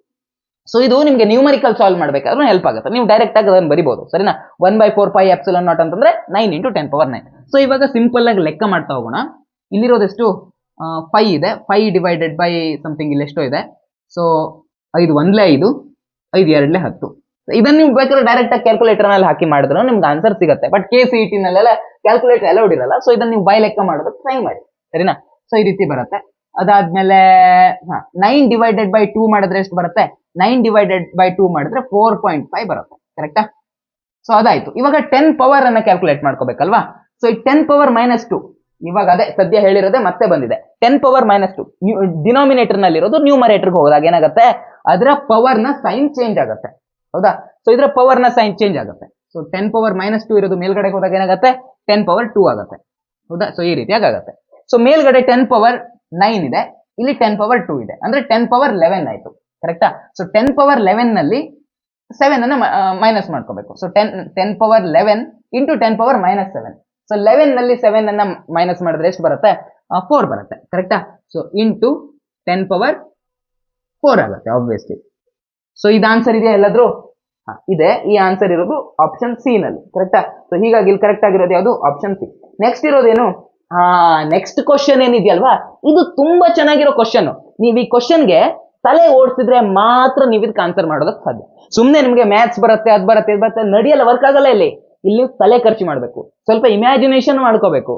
ಸೊ ಇದು ನಿಮ್ಗೆ ನ್ಯೂಮರಿಕಲ್ ಸಾಲ್ವ್ ಮಾಡ್ಬೇಕಾದ್ರೂ ಹೆಲ್ಪ್ ಆಗುತ್ತೆ. ನೀವು ಡೈರೆಕ್ಟ್ ಆಗಿ ಅದನ್ನು ಬರಿಬಹುದು. ಸರಿನಾ? 1/4πε0 ಅಂತಂದ್ರೆ 9 × 10⁻9. ಸೊ ಇವಾಗ ಸಿಂಪಲ್ ಆಗಿ ಲೆಕ್ಕ ಮಾಡ್ತಾ ಹೋಗೋಣ. ಇಲ್ಲಿರೋದೆಷ್ಟು? 5 ಇದೆ. 5 ಡಿವೈಡೆಡ್ ಬೈ ಸಮಥಿಂಗ್ ಇಲ್ಲಿ ಎಷ್ಟೋ ಇದೆ. ಸೊ 5 1 5, 5 2 10. ಇದನ್ನ ನೀವು ಬೇಕಾದ್ರೆ ಡೈರೆಕ್ಟ್ ಆಗಿ ಕ್ಯಾಲ್ಕುಲೇಟರ್ ನಲ್ಲಿ ಹಾಕಿ ಮಾಡಿದ್ರು ನಿಮ್ಗೆ ಆನ್ಸರ್ ಸಿಗುತ್ತೆ. ಬಟ್ KCET ನಲ್ಲೆಲ್ಲ ಕ್ಯಾಲ್ಕುಲೇಟರ್ ಅಲೌಡ್ ಇರಲ್ಲ. ಸೊ ಇದನ್ನ ನೀವು ಬೈ ಲೆಕ್ಕ ಮಾಡೋದಕ್ಕೆ ಟ್ರೈ ಮಾಡಿ. ಸರಿನಾ? ಸೊ ಈ ರೀತಿ ಬರುತ್ತೆ. ಅದಾದ್ಮೇಲೆ 9 ಡಿವೈಡೆಡ್ ಬೈ 2 ಮಾಡಿದ್ರೆ ಎಷ್ಟು ಬರುತ್ತೆ? 9 ಡಿವೈಡೆಡ್ ಬೈ 2 ಮಾಡಿದ್ರೆ 4.5 ಬರುತ್ತೆ. ಕರೆಕ್ಟಾ? ಸೊ ಅದಾಯ್ತು. ಇವಾಗ 10 ಪವರ್ ಅನ್ನ ಕ್ಯಾಲ್ಕುಲೇಟ್ ಮಾಡ್ಕೋಬೇಕಲ್ವಾ? ಸೊ ಈ 10⁻², ಇವಾಗ ಅದೇ ಸದ್ಯ ಹೇಳಿರೋದೇ ಮತ್ತೆ ಬಂದಿದೆ. 10⁻², ಡಿನಾಮಿನೇಟರ್ ನಲ್ಲಿ ಇರೋದು ನ್ಯೂಮರೇಟರ್ಗೆ ಹೋದಾಗ ಏನಾಗುತ್ತೆ? ಅದರ ಪವರ್ ನ ಸೈನ್ ಚೇಂಜ್ ಆಗುತ್ತೆ, ಹೌದಾ? ಸೊ ಇದರ ಪವರ್ ನ ಸೈನ್ ಚೇಂಜ್ ಆಗುತ್ತೆ. ಸೊ 10⁻² ಇರೋದು ಮೇಲ್ಗಡೆ ಹೋದಾಗ ಏನಾಗುತ್ತೆ? 10⁻2 ಆಗುತ್ತೆ, ಹೌದಾ? ಸೊ ಈ ರೀತಿಯಾಗಿ ಆಗುತ್ತೆ. ಸೊ ಮೇಲ್ಗಡೆ 10⁻9 ಇದೆ, ಇಲ್ಲಿ 10⁻2 ಇದೆ, ಅಂದ್ರೆ 10⁻11 ಆಯ್ತು. ಕರೆಕ್ಟಾ? ಸೊ 10⁻11 ನಲ್ಲಿ 7 ಅನ್ನ ಮೈನಸ್ ಮಾಡ್ಕೋಬೇಕು. ಸೊ 10⁻11 × 10⁻−7. ಸೊ 11 ನಲ್ಲಿ 7 ಅನ್ನ ಮೈನಸ್ ಮಾಡಿದ್ರೆ ಎಷ್ಟು ಬರುತ್ತೆ? 4 ಬರುತ್ತೆ. ಕರೆಕ್ಟಾ? ಸೊ ಇಂಟು 10⁻4 ಆಗುತ್ತೆ ಆಬ್ವಿಯಸ್ಲಿ. ಸೊ ಇದು ಆನ್ಸರ್ ಇದೆಯಾ ಎಲ್ಲಾದ್ರೂ? ಇದೆ. ಈ ಆನ್ಸರ್ ಇರೋದು ಆಪ್ಷನ್ ಸಿ ನಲ್ಲಿ. ಕರೆಕ್ಟಾ? ಸೊ ಹೀಗಾಗಿ ಇಲ್ಲಿ ಕರೆಕ್ಟ್ ಆಗಿರೋದು ಯಾವುದು? Option C. ನೆಕ್ಸ್ಟ್ ಇರೋದೇನು? ನೆಕ್ಸ್ಟ್ ಕ್ವಶನ್ ಏನಿದೆಯಲ್ವಾ, ಇದು ತುಂಬಾ ಚೆನ್ನಾಗಿರೋ ಕ್ವಶನ್. ನೀವು ಈ ಕ್ವಶನ್ಗೆ ತಲೆ ಓಡಿಸಿದ್ರೆ ಮಾತ್ರ ನೀವು ಇದಕ್ಕೆ ಆನ್ಸರ್ ಮಾಡೋದಕ್ಕೆ ಸಾಧ್ಯ. ಸುಮ್ಮನೆ ನಿಮಗೆ ಮ್ಯಾಥ್ಸ್ ಬರುತ್ತೆ, ಅದ್ ಬರುತ್ತೆ, ಇದು ಬರುತ್ತೆ, ನಡೆಯಲ್ಲ, ವರ್ಕ್ ಆಗಲ್ಲ. ಇಲ್ಲಿ ತಲೆ ಖರ್ಚು ಮಾಡಬೇಕು, ಸ್ವಲ್ಪ ಇಮ್ಯಾಜಿನೇಷನ್ ಮಾಡ್ಕೋಬೇಕು.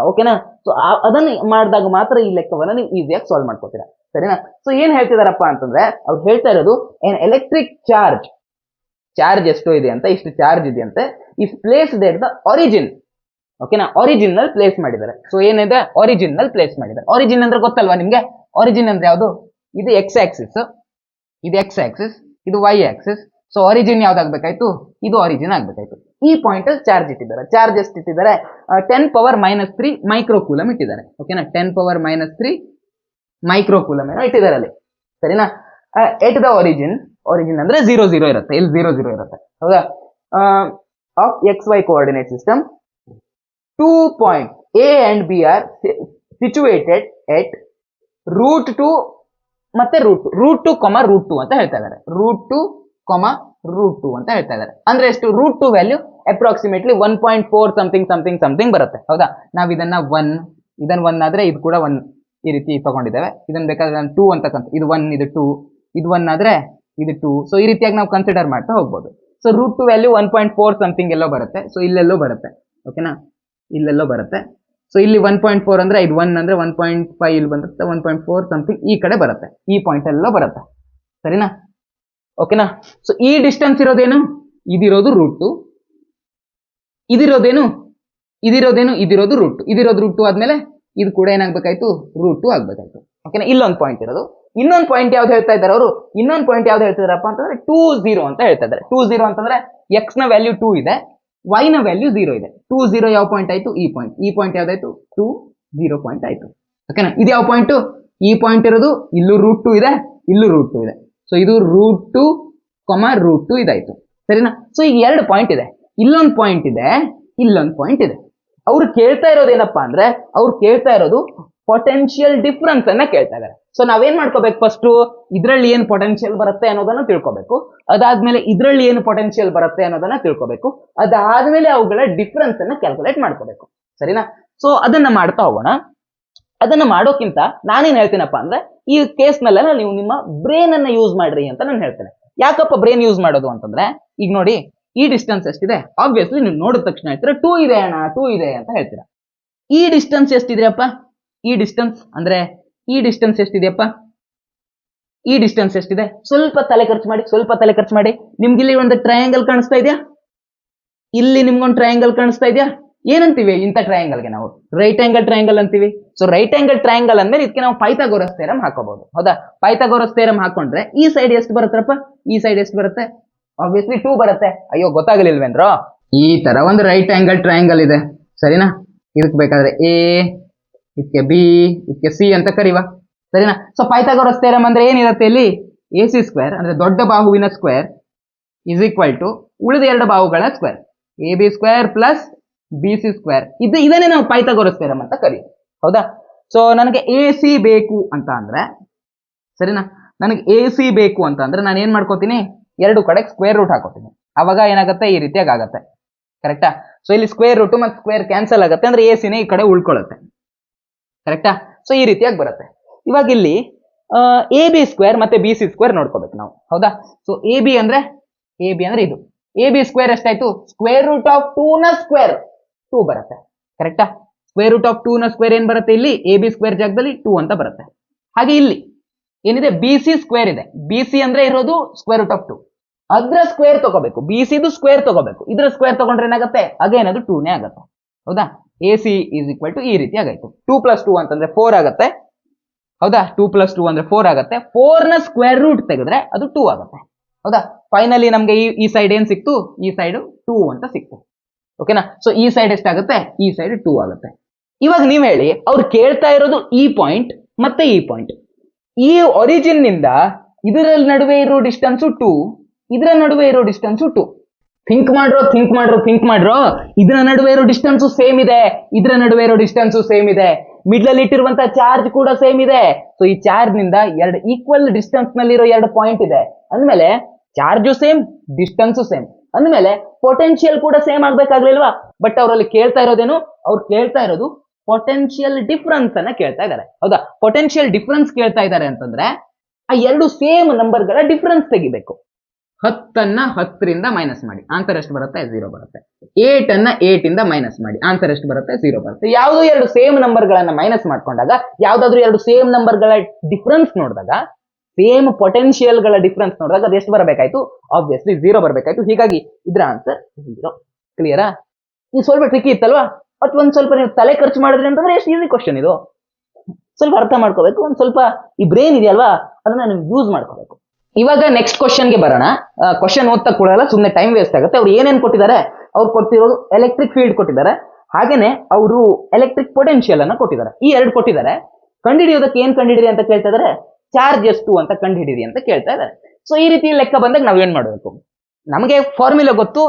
ಓಕೆನಾ? ಸೊ ಅದನ್ನ ಮಾಡಿದಾಗ ಮಾತ್ರ ಈ ಲೆಕ್ಕವನ್ನ ನೀವು ಈಸಿಯಾಗಿ ಸಾಲ್ವ್ ಮಾಡ್ಕೋತೀರಾ. ಸರಿನಾ? ಸೊ ಏನ್ ಹೇಳ್ತಿದಾರಪ್ಪ ಅಂತಂದ್ರೆ, ಅವ್ರು ಹೇಳ್ತಾ ಇರೋದು ಏನ್ ಎಲೆಕ್ಟ್ರಿಕ್ ಚಾರ್ಜ್ ಎಷ್ಟು ಇದೆ ಅಂತ, ಇಷ್ಟು ಚಾರ್ಜ್ ಇದೆ ಅಂತೆ, is placed at the origin. ಓಕೆನಾ? ಒರಿಜಿನ್ ನಲ್ಲಿ ಪ್ಲೇಸ್ ಮಾಡಿದ್ದಾರೆ. ಸೊ ಏನಿದೆ? ಒರಿಜಿನ್ ನಲ್ಲಿ ಪ್ಲೇಸ್ ಮಾಡಿದ್ದಾರೆ. ಒರಿಜಿನ್ ಅಂದ್ರೆ ಗೊತ್ತಲ್ವಾ ನಿಮ್ಗೆ? ಒರಿಜಿನ್ ಅಂದ್ರೆ ಯಾವುದು? ಇದು x ಆಕ್ಸಿಸ್, ಇದು x ಆಕ್ಸಿಸ್, ಇದು y ಆಕ್ಸಿಸ್. ಸೊ ಒರಿಜಿನ್ ಯಾವ್ದಾಗ್ಬೇಕಾಯ್ತು? ಇದು ಒರಿಜಿನ್ ಆಗ್ಬೇಕಾಯ್ತು. ಈ ಪಾಯಿಂಟ್ ಅಲ್ಲಿ ಚಾರ್ಜ್ ಇಟ್ಟಿದ್ದಾರೆ. ಚಾರ್ಜ್ ಎಷ್ಟು ಇಟ್ಟಿದ್ದಾರೆ? 10⁻³ ಮೈಕ್ರೋಕೂಲಮ್ ಇಟ್ಟಿದ್ದಾರೆ. ಓಕೆನಾ? 10⁻³ ಮೈಕ್ರೋಕೂಲಮ್ ಏನೋ ಇಟ್ಟಿದ್ದಾರೆ ಅಲ್ಲಿ. ಸರಿನಾ? ಎಟ್ ದ ಒರಿಜಿನ್ ಅಂದ್ರೆ 0 0 ಇರುತ್ತೆ, ಇಲ್ಲಿ 0 0 ಇರುತ್ತೆ, ಹೌದಾ? Of XY coordinate system, 2 point A and B are situated at √2 ಮತ್ತೆ √2, √2 ಅಂತ ಹೇಳ್ತಾ ಇದ್ದಾರೆ. √2, √2 ಅಂತ ಹೇಳ್ತಾ ಇದ್ದಾರೆ. ಅಂದ್ರೆ ಎಷ್ಟು? √2 ವ್ಯಾಲ್ಯೂ ಅಪ್ರಾಕ್ಸಿಮೇಟ್ಲಿ 1.4 ಸಮಥಿಂಗ್ ಬರುತ್ತೆ, ಹೌದಾ? ನಾವ್ ಇದನ್ನ 1, ಇದನ್ನ 1 ಆದ್ರೆ ಇದು ಕೂಡ 1 ಈ ರೀತಿ ತಗೊಂಡಿದ್ದೇವೆ. ಇದನ್ನ ಬೇಕಾದ್ರೆ ನಾನು 2 ಅಂತ ಇದು 1 ಇದು 2 ಇದು 1 ಆದ್ರೆ ಇದು 2. ಸೊ ಈ ರೀತಿಯಾಗಿ ನಾವು ಕನ್ಸಿಡರ್ ಮಾಡ್ತಾ ಹೋಗ್ಬೋದು. ಸೊ √2 ವ್ಯಾಲ್ಯೂ 1.4 ಸಮಥಿಂಗ್ ಎಲ್ಲೋ ಬರುತ್ತೆ. ಸೊ ಇಲ್ಲೆಲ್ಲೋ ಬರುತ್ತೆ, ಓಕೆನಾ, ಇಲ್ಲೆಲ್ಲೋ ಬರುತ್ತೆ. ಸೊ ಇಲ್ಲಿ 1.4 ಅಂದ್ರೆ ಇದು 1 ಅಂದ್ರೆ 1.5 ಇಲ್ಲಿ ಬರುತ್ತೆ, 1.4 ಸಮಥಿಂಗ್ ಈ ಕಡೆ ಬರುತ್ತೆ, ಈ ಪಾಯಿಂಟ್ ಎಲ್ಲೋ ಬರುತ್ತೆ, ಸರಿನಾ, ಓಕೆನಾ. ಸೊ ಈ ಡಿಸ್ಟೆನ್ಸ್ ಇರೋದೇನು, ಇದಿರೋದು √2, ಇದಿರೋದೇನು ಇದಿರೋದು √2, ಇದಿರೋದು √2 ಆದ್ಮೇಲೆ ಇದು ಕೂಡ ಏನಾಗ್ಬೇಕಾಯ್ತು, √2 ಆಗ್ಬೇಕಾಯ್ತು, ಓಕೆನಾ. ಇಲ್ಲೊಂದು ಪಾಯಿಂಟ್ ಇರೋದು. ಇನ್ನೊಂದು ಪಾಯಿಂಟ್ ಯಾವ್ದು ಹೇಳ್ತಾ ಇದ್ದಾರೆ ಅವರು, ಇನ್ನೊಂದು ಪಾಯಿಂಟ್ ಯಾವ್ದು ಹೇಳ್ತಿದಾರಪ್ಪ ಅಂತಂದ್ರೆ 2 0 ಅಂತ ಹೇಳ್ತಾ ಇದ್ದಾರೆ. 2 0 ಅಂತಂದ್ರೆ x ನ ವ್ಯಾಲ್ಯೂ 2 ಇದೆ, y ನ ವ್ಯಾಲ್ಯೂ 0 ಇದೆ. 2 0 ಯಾವ ಪಾಯಿಂಟ್ ಆಯ್ತು, ಈ ಪಾಯಿಂಟ್ ಯಾವ್ದಾಯ್ತು, 2 0 ಪಾಯಿಂಟ್ ಆಯ್ತು, ಓಕೆನಾ. ಇದು ಯಾವ ಪಾಯಿಂಟ್, ಈ ಪಾಯಿಂಟ್ ಇರೋದು, ಇಲ್ಲೂ √2 ಇದೆ, ಇಲ್ಲೂ √2 ಇದೆ. ಸೊ ಇದು √2, √2 ಇದಾಯ್ತು, ಸರಿನಾ. ಸೊ ಈಗ 2 ಪಾಯಿಂಟ್ ಇದೆ, ಇಲ್ಲೊಂದು ಪಾಯಿಂಟ್ ಇದೆ, ಇಲ್ಲೊಂದು ಪಾಯಿಂಟ್ ಇದೆ. ಅವ್ರು ಕೇಳ್ತಾ ಇರೋದೇನಪ್ಪಾ ಅಂದ್ರೆ, ಅವ್ರು ಕೇಳ್ತಾ ಇರೋದು ಪೊಟೆನ್ಶಿಯಲ್ ಡಿಫ್ರೆನ್ಸ್ ಅನ್ನ ಕೇಳ್ತಾ ಇದ್ದಾರೆ. ಸೊ ನಾವೇನ್ ಮಾಡ್ಕೋಬೇಕು, ಫಸ್ಟ್ ಇದ್ರಲ್ಲಿ ಏನು ಪೊಟೆನ್ಶಿಯಲ್ ಬರುತ್ತೆ ಅನ್ನೋದನ್ನ ತಿಳ್ಕೊಬೇಕು. ಅದಾದ್ಮೇಲೆ ಇದ್ರಲ್ಲಿ ಏನು ಪೊಟೆನ್ಶಿಯಲ್ ಬರುತ್ತೆ ಅನ್ನೋದನ್ನ ತಿಳ್ಕೊಬೇಕು. ಅದಾದ್ಮೇಲೆ ಅವುಗಳ ಡಿಫ್ರೆನ್ಸ್ ಅನ್ನ ಕ್ಯಾಲ್ಕುಲೇಟ್ ಮಾಡ್ಕೋಬೇಕು, ಸರಿನಾ. ಸೊ ಅದನ್ನ ಮಾಡ್ತಾ ಹೋಗೋಣ. ಅದನ್ನ ಮಾಡೋಕ್ಕಿಂತ ನಾನೇನ್ ಹೇಳ್ತೀನಪ್ಪ ಅಂದ್ರೆ, ಈ ಕೇಸ್ ನಲ್ಲೆಲ್ಲ ನೀವು ನಿಮ್ಮ ಬ್ರೈನ್ ಅನ್ನ ಯೂಸ್ ಮಾಡ್ರಿ ಅಂತ ನಾನು ಹೇಳ್ತೇನೆ. ಯಾಕಪ್ಪ ಬ್ರೈನ್ ಯೂಸ್ ಮಾಡೋದು ಅಂತಂದ್ರೆ, ಈಗ ನೋಡಿ ಈ ಡಿಸ್ಟೆನ್ಸ್ ಎಷ್ಟಿದೆ, ಆಬ್ವಿಯಸ್ಲಿ ನೀವು ನೋಡಿದ ತಕ್ಷಣ ಹೇಳ್ತೀರಾ 2 ಇದೆ ಅಣ್ಣ, 2 ಇದೆ ಅಂತ ಹೇಳ್ತೀರಾ. ಈ ಡಿಸ್ಟೆನ್ಸ್ ಎಷ್ಟಿದೆಯಪ್ಪ, ಈ ಡಿಸ್ಟೆನ್ಸ್ ಅಂದ್ರೆ ಈ ಡಿಸ್ಟೆನ್ಸ್ ಎಷ್ಟಿದೆಯಪ್ಪ, ಈ ಡಿಸ್ಟೆನ್ಸ್ ಎಷ್ಟಿದೆ, ಸ್ವಲ್ಪ ತಲೆ ಖರ್ಚು ಮಾಡಿ. ನಿಮ್ಗೆ ಇಲ್ಲಿ ಒಂದು ಟ್ರಯಾಂಗಲ್ ಕಾಣಿಸ್ತಾ ಇದೆಯಾ, ಇಲ್ಲಿ ನಿಮ್ಗೊಂದು ಟ್ರಯಾಂಗಲ್ ಕಾಣಿಸ್ತಾ ಇದೆಯಾ, ಏನಂತೀವಿ ಇಂಥ ಟ್ರಯಾಂಗಲ್ಗೆ ನಾವು ರೈಟ್ ಆಂಗಲ್ ಟ್ರಯಾಂಗಲ್ ಅಂತೀವಿ. ಸೊ ರೈಟ್ ಆಂಗಲ್ ಟ್ರಯಾಂಗಲ್ ಅಂದ್ಮೇಲೆ ಇದಕ್ಕೆ ನಾವು ಪೈಥಾಗೋರಸ್ ಥಿಯರಂ ಹಾಕೋಬಹುದು, ಹೌದಾ. ಪೈಥಾಗೋರಸ್ ಥಿಯರಂ ಹಾಕೊಂಡ್ರೆ ಈ ಸೈಡ್ ಎಷ್ಟು ಬರುತ್ತಪ್ಪ, ಈ ಸೈಡ್ ಎಷ್ಟು ಬರುತ್ತೆ, ಆಬ್ವಿಯಸ್ಲಿ 2 ಬರುತ್ತೆ. ಅಯ್ಯೋ ಗೊತ್ತಾಗಲಿಲ್ವೇನ್ರೋ, ಈ ತರ ಒಂದು ರೈಟ್ ಆಂಗಲ್ ಟ್ರಯಾಂಗಲ್ ಇದೆ, ಸರಿನಾ. ಇದಕ್ಕೆ ಬೇಕಾದ್ರೆ ಎ, ಇದಕ್ಕೆ ಬಿ, ಇದಕ್ಕೆ ಸಿ ಅಂತ ಕರೀವ, ಸರಿನಾ. ಸೊ ಪೈಥಾಗೋರಸ್ ಥಿಯರಂ ಅಂದ್ರೆ ಏನಿರುತ್ತೆ, ಇಲ್ಲಿ AC² ಅಂದ್ರೆ ದೊಡ್ಡ ಬಾಹುವಿನ ಸ್ಕ್ವೇರ್ ಇಸ್ ಈಕ್ವಲ್ ಟು ಉಳಿದ ಎರಡು ಬಾಹುಗಳ ಸ್ಕ್ವೇರ್, AB² ಪ್ಲಸ್ BC². ಇದನ್ನೇ ನಾವು ಪೈಥಾಗೋರಸ್ ಥಿಯರಂ ಅಂತ ಕರೀತೀವಿ, ಹೌದಾ. ಸೊ ನನಗೆ AC ಬೇಕು ಅಂತ ಅಂದ್ರೆ, ಸರಿನಾ, ನನಗೆ AC ಬೇಕು ಅಂತ ಅಂದ್ರೆ ನಾನು ಏನ್ ಮಾಡ್ಕೋತೀನಿ, ಎರಡು ಕಡೆ ಸ್ಕ್ವೇರ್ ರೂಟ್ ಹಾಕೋತೀನಿ. ಅವಾಗ ಏನಾಗುತ್ತೆ, ಈ ರೀತಿಯಾಗಿ ಆಗುತ್ತೆ, ಕರೆಕ್ಟಾ. ಸೊ ಇಲ್ಲಿ ಸ್ಕ್ವೇರ್ ರೂಟ್ ಮತ್ತು ಸ್ಕ್ವೇರ್ ಕ್ಯಾನ್ಸಲ್ ಆಗುತ್ತೆ, ಅಂದ್ರೆ AC ನೇ ಈ ಕಡೆ ಉಳ್ಕೊಳ್ಳುತ್ತೆ, ಕರೆಕ್ಟಾ. ಸೊ ಈ ರೀತಿಯಾಗಿ ಬರುತ್ತೆ. ಇವಾಗ ಇಲ್ಲಿ AB² ಮತ್ತೆ BC² ನೋಡ್ಕೋಬೇಕು ನಾವು, ಹೌದಾ. ಸೊ AB ಅಂದ್ರೆ ಇದು AB² ಎಷ್ಟಾಯ್ತು, ಸ್ಕ್ವೇರ್ ರೂಟ್ ಆಫ್ 2 ನ ಸ್ಕ್ವೇರ್ 2 ಬರುತ್ತೆ, ಕರೆಕ್ಟಾ. ಸ್ಕ್ವೇರ್ ರೂಟ್ ಆಫ್ 2 ನ ಸ್ಕ್ವೇರ್ ಏನ್ ಬರುತ್ತೆ, ಇಲ್ಲಿ AB² ಜಾಗದಲ್ಲಿ 2 ಅಂತ ಬರುತ್ತೆ. ಹಾಗೆ ಇಲ್ಲಿ ಏನಿದೆ, BC² ಇದೆ. BC ಅಂದ್ರೆ ಇರೋದು ಸ್ಕ್ವೇರ್ ರೂಟ್ ಆಫ್ 2, ಅದ್ರ ಸ್ಕ್ವೇರ್ ತಗೋಬೇಕು, BCದು ಸ್ಕ್ವೇರ್ ತಗೋಬೇಕು. ಇದ್ರ ಸ್ಕ್ವೇರ್ ತಗೊಂಡ್ರೆ ಏನಾಗುತ್ತೆ, ಅಗೇನದು 2 ನೇ ಆಗುತ್ತೆ, ಹೌದಾ. AC ಈಸ್ ಈಕ್ವಲ್ ಟು ಈ ರೀತಿ ಆಗಾಯ್ತು. 2 + 2 ಅಂತಂದ್ರೆ 4 ಆಗುತ್ತೆ, ಹೌದಾ. 2 + 2 ಅಂದ್ರೆ 4 ಆಗುತ್ತೆ. 4 ನ ಸ್ಕ್ವೇರ್ ರೂಟ್ ತೆಗೆದ್ರೆ ಅದು 2 ಆಗುತ್ತೆ, ಹೌದಾ. ಫೈನಲಿ ನಮ್ಗೆ ಈ ಸೈಡ್ ಏನ್ ಸಿಕ್ತು, ಈ ಸೈಡ್ 2 ಅಂತ ಸಿಕ್ತು, ಓಕೆನಾ. ಸೊ ಈ ಸೈಡ್ ಎಷ್ಟಾಗುತ್ತೆ, ಈ ಸೈಡ್ 2 ಆಗುತ್ತೆ. ಇವಾಗ ನೀವ್ ಹೇಳಿ, ಅವ್ರು ಕೇಳ್ತಾ ಇರೋದು ಈ ಪಾಯಿಂಟ್ ಮತ್ತೆ ಈ ಪಾಯಿಂಟ್, ಈ ಒರಿಜಿನ್ ನಿಂದ ಇದರ ನಡುವೆ ಇರೋ ಡಿಸ್ಟೆನ್ಸ್ 2, ಇದರ ನಡುವೆ ಇರೋ ಡಿಸ್ಟೆನ್ಸ್ 2. ಥಿಂಕ್ ಮಾಡ್ರೋ, ಇದರ ನಡುವೆ ಇರೋ ಡಿಸ್ಟೆನ್ಸ್ ಸೇಮ್ ಇದೆ, ಇದರ ನಡುವೆ ಇರೋ ಡಿಸ್ಟೆನ್ಸ್ ಸೇಮ್ ಇದೆ, ಮಿಡ್ಲ್ ಅಲ್ಲಿ ಇಟ್ಟಿರುವಂತಹ ಚಾರ್ಜ್ ಕೂಡ ಸೇಮ್ ಇದೆ. ಸೊ ಈ ಚಾರ್ಜ್ ನಿಂದ ಎರಡು ಈಕ್ವಲ್ ಡಿಸ್ಟೆನ್ಸ್ ನಲ್ಲಿರೋ ಎರಡು ಪಾಯಿಂಟ್ ಇದೆ ಅಂದ್ಮೇಲೆ ಚಾರ್ಜು ಸೇಮ್, ಡಿಸ್ಟೆನ್ಸ್ ಸೇಮ್ ಅಂದ್ಮೇಲೆ ಪೊಟೆನ್ಶಿಯಲ್ ಕೂಡ ಸೇಮ್ ಆಗ್ಬೇಕಾಗ್ಲಿಲ್ವಾ. ಬಟ್ ಅವರಲ್ಲಿ ಕೇಳ್ತಾ ಇರೋದೇನು, ಅವ್ರು ಕೇಳ್ತಾ ಇರೋದು ಪೊಟೆನ್ಶಿಯಲ್ ಡಿಫ್ರೆನ್ಸ್ ಅನ್ನ ಕೇಳ್ತಾ ಇದ್ದಾರೆ, ಹೌದಾ. ಪೊಟೆನ್ಶಿಯಲ್ ಡಿಫ್ರೆನ್ಸ್ ಕೇಳ್ತಾ ಇದ್ದಾರೆ ಅಂತಂದ್ರೆ ಆ ಎರಡು ಸೇಮ್ ನಂಬರ್ಗಳ ಡಿಫ್ರೆನ್ಸ್ ತೆಗಿಬೇಕು. 10 10ರಿಂದ ಮೈನಸ್ ಮಾಡಿ, ಆನ್ಸರ್ ಎಷ್ಟು ಬರುತ್ತೆ, 0 ಬರುತ್ತೆ. 8 8ಇಂದ ಮೈನಸ್ ಮಾಡಿ, ಆನ್ಸರ್ ಎಷ್ಟು ಬರುತ್ತೆ, 0 ಬರುತ್ತೆ. ಯಾವುದೋ ಎರಡು ಸೇಮ್ ನಂಬರ್ಗಳನ್ನ ಮೈನಸ್ ಮಾಡ್ಕೊಂಡಾಗ, ಯಾವ್ದಾದ್ರು ಎರಡು ಸೇಮ್ ನಂಬರ್ಗಳ ಡಿಫ್ರೆನ್ಸ್ ನೋಡಿದಾಗ, ಸೇಮ್ ಪೊಟೆನ್ಶಿಯಲ್ ಗಳ ಡಿಫ್ರೆನ್ಸ್ ನೋಡಿದಾಗ ಅದು ಎಷ್ಟು ಬರಬೇಕಾಯ್ತು, ಆಬ್ವಿಯಸ್ಲಿ 0 ಬರಬೇಕಾಯ್ತು. ಹೀಗಾಗಿ ಇದರ ಆನ್ಸರ್ 0. ಕ್ಲಿಯರಾ. ಇದು ಸ್ವಲ್ಪ ಟ್ರಿಕಿ ಇತ್ತಲ್ವಾ, ಬಟ್ ಒಂದ್ ಸ್ವಲ್ಪ ನೀವು ತಲೆ ಖರ್ಚು ಮಾಡಿದ್ರಿ ಅಂತಂದ್ರೆ ಎಷ್ಟು ಈಸಿ ಕ್ವಶನ್ ಇದು. ಸ್ವಲ್ಪ ಅರ್ಥ ಮಾಡ್ಕೋಬೇಕು, ಒಂದ್ ಸ್ವಲ್ಪ ಈ ಬ್ರೈನ್ ಇದೆಯಲ್ವಾ, ಅದನ್ನ ನೀವು ಯೂಸ್ ಮಾಡ್ಕೋಬೇಕು. ಇವಾಗ ನೆಕ್ಸ್ಟ್ ಕ್ವಶನ್ಗೆ ಬರೋಣ. ಕ್ವಶನ್ ಓದ್ತಾ ಕೂಡಲ್ಲ, ಸುಮ್ಮನೆ ಟೈಮ್ ವೇಸ್ಟ್ ಆಗುತ್ತೆ. ಅವ್ರು ಏನೇನು ಕೊಟ್ಟಿದ್ದಾರೆ, ಅವ್ರು ಕೊಟ್ಟಿರೋದು ಎಲೆಕ್ಟ್ರಿಕ್ ಫೀಲ್ಡ್ ಕೊಟ್ಟಿದ್ದಾರೆ, ಹಾಗೇನೆ ಅವರು ಎಲೆಕ್ಟ್ರಿಕ್ ಪೊಟೆನ್ಶಿಯಲ್ ಅನ್ನ ಕೊಟ್ಟಿದ್ದಾರೆ. ಈ ಎರಡು ಕೊಟ್ಟಿದ್ದಾರೆ. ಕಂಡುಹಿಡಿಯೋದಕ್ಕೆ ಏನ್ ಕಂಡುಹಿಡಿರಿ ಅಂತ ಕೇಳ್ತಾ ಇದಾರೆ, ಚಾರ್ಜ್ ಎಷ್ಟು ಅಂತ ಕಂಡುಹಿಡಿರಿ ಅಂತ ಕೇಳ್ತಾ ಇದ್ದಾರೆ. ಸೊ ಈ ರೀತಿ ಲೆಕ್ಕ ಬಂದಾಗ ನಾವ್ ಏನ್ ಮಾಡಬೇಕು, ನಮಗೆ ಫಾರ್ಮುಲಾ ಗೊತ್ತು,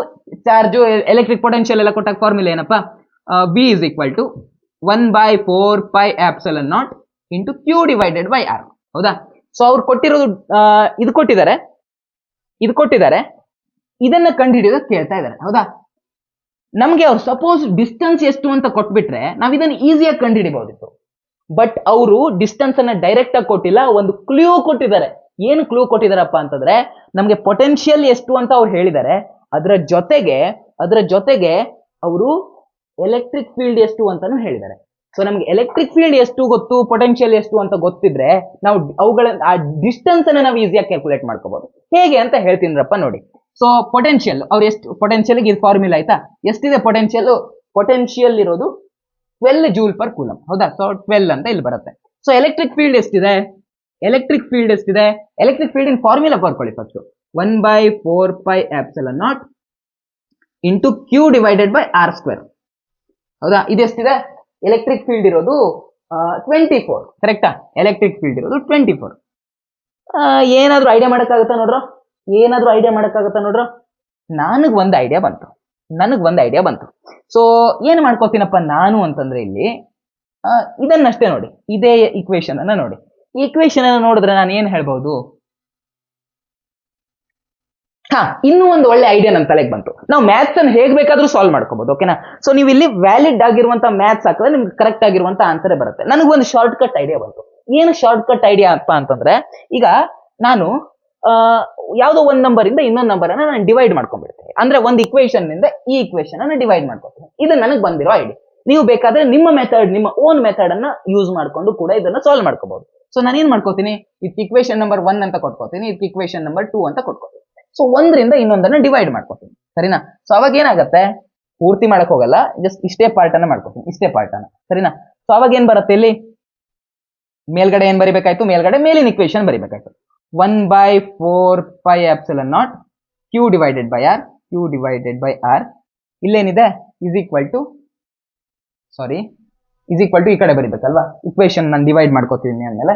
ಚಾರ್ಜು ಎಲೆಕ್ಟ್ರಿಕ್ ಪೊಟೆನ್ಶಿಯಲ್ ಎಲ್ಲ ಕೊಟ್ಟಾಗ ಫಾರ್ಮುಲಾ ಏನಪ್ಪಾ, V is equal to 1/4πε0 into Q divided by R, ಹೌದಾ. ಸೊ ಅವ್ರು ಕೊಟ್ಟಿರೋದು ಇದು ಕೊಟ್ಟಿದ್ದಾರೆ, ಇದನ್ನ ಕಂಡುಹಿಡಿಯೋದಕ್ಕೆ ಕೇಳ್ತಾ ಇದ್ದಾರೆ, ಹೌದಾ. ನಮ್ಗೆ ಅವ್ರು ಸಪೋಸ್ ಡಿಸ್ಟೆನ್ಸ್ ಎಷ್ಟು ಅಂತ ಕೊಟ್ಬಿಟ್ರೆ ನಾವ್ ಇದನ್ನ ಈಸಿಯಾಗಿ ಕಂಡುಹಿಡಿಬಹುದಿತ್ತು. ಬಟ್ ಅವರು ಡಿಸ್ಟೆನ್ಸ್ ಅನ್ನ ಡೈರೆಕ್ಟ್ ಆಗಿ ಕೊಟ್ಟಿಲ್ಲ, ಒಂದು ಕ್ಲೂ ಕೊಟ್ಟಿದ್ದಾರೆ. ಏನು ಕ್ಲೂ ಕೊಟ್ಟಿದಾರಪ್ಪ ಅಂತಂದ್ರೆ ನಮ್ಗೆ ಪೊಟೆನ್ಶಿಯಲ್ ಎಷ್ಟು ಅಂತ ಅವ್ರು ಹೇಳಿದ್ದಾರೆ, ಅದರ ಜೊತೆಗೆ ಅವರು ಎಲೆಕ್ಟ್ರಿಕ್ ಫೀಲ್ಡ್ ಎಷ್ಟು ಅಂತಾನು ಹೇಳಿದ್ದಾರೆ. ಸೊ ನಮ್ಗೆ ಎಲೆಕ್ಟ್ರಿಕ್ ಫೀಲ್ಡ್ ಎಷ್ಟು ಗೊತ್ತು, ಪೊಟೆನ್ಶಿಯಲ್ ಎಷ್ಟು ಅಂತ ಗೊತ್ತಿದ್ರೆ ನಾವು ಅವುಗಳ ಆ ಡಿಸ್ಟೆನ್ಸ್ ಅನ್ನ ನಾವು ಈಸಿಯಾಗಿ ಕ್ಯಾಲ್ಕುಲೇಟ್ ಮಾಡ್ಕೋಬಹುದು. ಹೇಗೆ ಅಂತ ಹೇಳ್ತೀನಿರಪ್ಪ ನೋಡಿ. ಸೊ ಪೊಟೆನ್ಶಿಯಲ್ ಅವ್ರು ಎಷ್ಟು, ಪೊಟೆನ್ಶಿಯಲ್ ಇದು ಫಾರ್ಮುಲಾ ಆಯ್ತಾ, ಎಷ್ಟಿದೆ ಪೊಟೆನ್ಶಿಯಲ್ ಇರೋದು 12 ಜೂಲ್ ಪರ್ ಕೂಲಮ್. ಹೌದಾ? ಸೊ 12 ಅಂತ ಇಲ್ಲಿ ಬರುತ್ತೆ. ಸೊ ಎಲೆಕ್ಟ್ರಿಕ್ ಫೀಲ್ಡ್ ಎಷ್ಟಿದೆ, ಎಲೆಕ್ಟ್ರಿಕ್ ಫೀಲ್ಡ್ ಇನ್ ಫಾರ್ಮುಲಾ ಬರ್ಕೊಳ್ಳಿ first. 1/4πε0 into Q divided by R². ಹೌದಾ? ಇದೆಷ್ಟಿದೆ, ಎಲೆಕ್ಟ್ರಿಕ್ ಫೀಲ್ಡ್ ಇರೋದು 24. ಕರೆಕ್ಟಾ? ಎಲೆಕ್ಟ್ರಿಕ್ ಫೀಲ್ಡ್ ಇರೋದು 24. ಏನಾದ್ರೂ ಐಡಿಯಾ ಮಾಡಕ್ಕಾಗತ್ತಾ ನೋಡ್ರ? ನನಗ್ ಒಂದು ಐಡಿಯಾ ಬಂತು. ಸೊ ಏನ್ ಮಾಡ್ಕೋತೀನಪ್ಪ ನಾನು ಅಂತಂದ್ರೆ ಇಲ್ಲಿ ಇದನ್ನಷ್ಟೇ ನೋಡಿ, ಇದೇ ಇಕ್ವೇಶನ್ ಅನ್ನ ನೋಡಿ. ಈ ಇಕ್ವೇಶನ್ ಅನ್ನ ನೋಡಿದ್ರೆ ನಾನು ಏನ್ ಹೇಳ್ಬಹುದು, ಇನ್ನೂ ಒಂದು ಒಳ್ಳೆ ಐಡಿಯಾ ನನ್ನ ತಲೆಗೆ ಬಂತು. ನಾವು ಮ್ಯಾಥ್ಸ್ ಅನ್ನು ಹೇಗ್ ಬೇಕಾದ್ರೂ ಸಾಲ್ವ್ ಮಾಡ್ಕೋಬಹುದು. ಓಕೆನಾ? ಸೊ ನೀವು ಇಲ್ಲಿ ವ್ಯಾಲಿಡ್ ಆಗಿರುವಂತ ಮ್ಯಾಥ್ಸ್ ಹಾಕಿದ್ರೆ ನಿಮ್ಗೆ ಕರೆಕ್ಟ್ ಆಗಿರುವಂತ ಆನ್ಸರ್ ಬರುತ್ತೆ. ನನಗೊಂದು ಶಾರ್ಟ್ ಕಟ್ ಐಡಿಯಾ ಬಂತು. ಏನು ಶಾರ್ಟ್ ಕಟ್ ಐಡಿಯಾ ಅಪ್ಪ ಅಂತಂದ್ರೆ, ಈಗ ನಾನು ಯಾವುದೋ ಒಂದ್ ನಂಬರ್ ಇಂದ ಇನ್ನೊಂದು ನಂಬರ್ ಅನ್ನ ನಾನು ಡಿವೈಡ್ ಮಾಡ್ಕೊಂಡ್ಬಿಡ್ತೀನಿ. ಅಂದ್ರೆ ಒಂದು ಇಕ್ವೇಶನ್ ನಿಂದ ಈ ಇಕ್ವೇಶನ್ ಅನ್ನ ಡಿವೈಡ್ ಮಾಡ್ಕೊತೀನಿ. ಇದು ನನಗೆ ಬಂದಿರೋ ಐಡಿಯಾ. ನೀವು ಬೇಕಾದ್ರೆ ನಿಮ್ಮ ಓನ್ ಮೆಥಡ್ ಅನ್ನ ಯೂಸ್ ಮಾಡ್ಕೊಂಡು ಕೂಡ ಇದನ್ನ ಸಾಲ್ವ್ ಮಾಡ್ಕೋಬಹುದು. ಸೊ ನಾನು ಏನ್ ಮಾಡ್ಕೋತೀನಿ, ಇದಕ್ಕೆ ಇಕ್ವೇಶನ್ ನಂಬರ್ 1 ಅಂತ ಕೊಟ್ಕೋತೀನಿ, ಇದಕ್ಕೆ ಇಕ್ವೇಶನ್ ನಂಬರ್ 2 ಅಂತ ಕೊಟ್ಕೋತೀನಿ. ಸೊ ಒಂದರಿಂದ ಇನ್ನೊಂದನ್ನ ಡಿವೈಡ್ ಮಾಡ್ಕೋತೀನಿ. ಸರಿನಾ? ಸೊ ಅವಾಗ ಏನಾಗುತ್ತೆ, ಪೂರ್ತಿ ಮಾಡಕ್ ಹೋಗಲ್ಲ, ಜಸ್ಟ್ ಇಷ್ಟೇ ಪಾರ್ಟ್ ಅನ್ನ ಮಾಡ್ಕೋತೀನಿ, ಸರಿನಾ? ಸೊ ಅವಾಗ ಏನ್ ಬರುತ್ತೆ, ಇಲ್ಲಿ ಮೇಲ್ಗಡೆ ಏನ್ ಬರಿಬೇಕಾಯ್ತು, ಮೇಲಿನ ಇಕ್ವೇಶನ್ ಬರಿಬೇಕಾಯ್ತು. 1/4πε0 Q ಡಿವೈಡೆಡ್ ಬೈ R. ಇಲ್ಲೇನಿದೆ, ಇಸ್ ಈಕ್ವಲ್ ಟು ಈ ಕಡೆ ಬರಿಬೇಕಲ್ವಾ, ಇಕ್ವೇಶನ್ ನಾನು ಡಿವೈಡ್ ಮಾಡ್ಕೋತೀನಿ ಅಂದ್ಮೇಲೆ.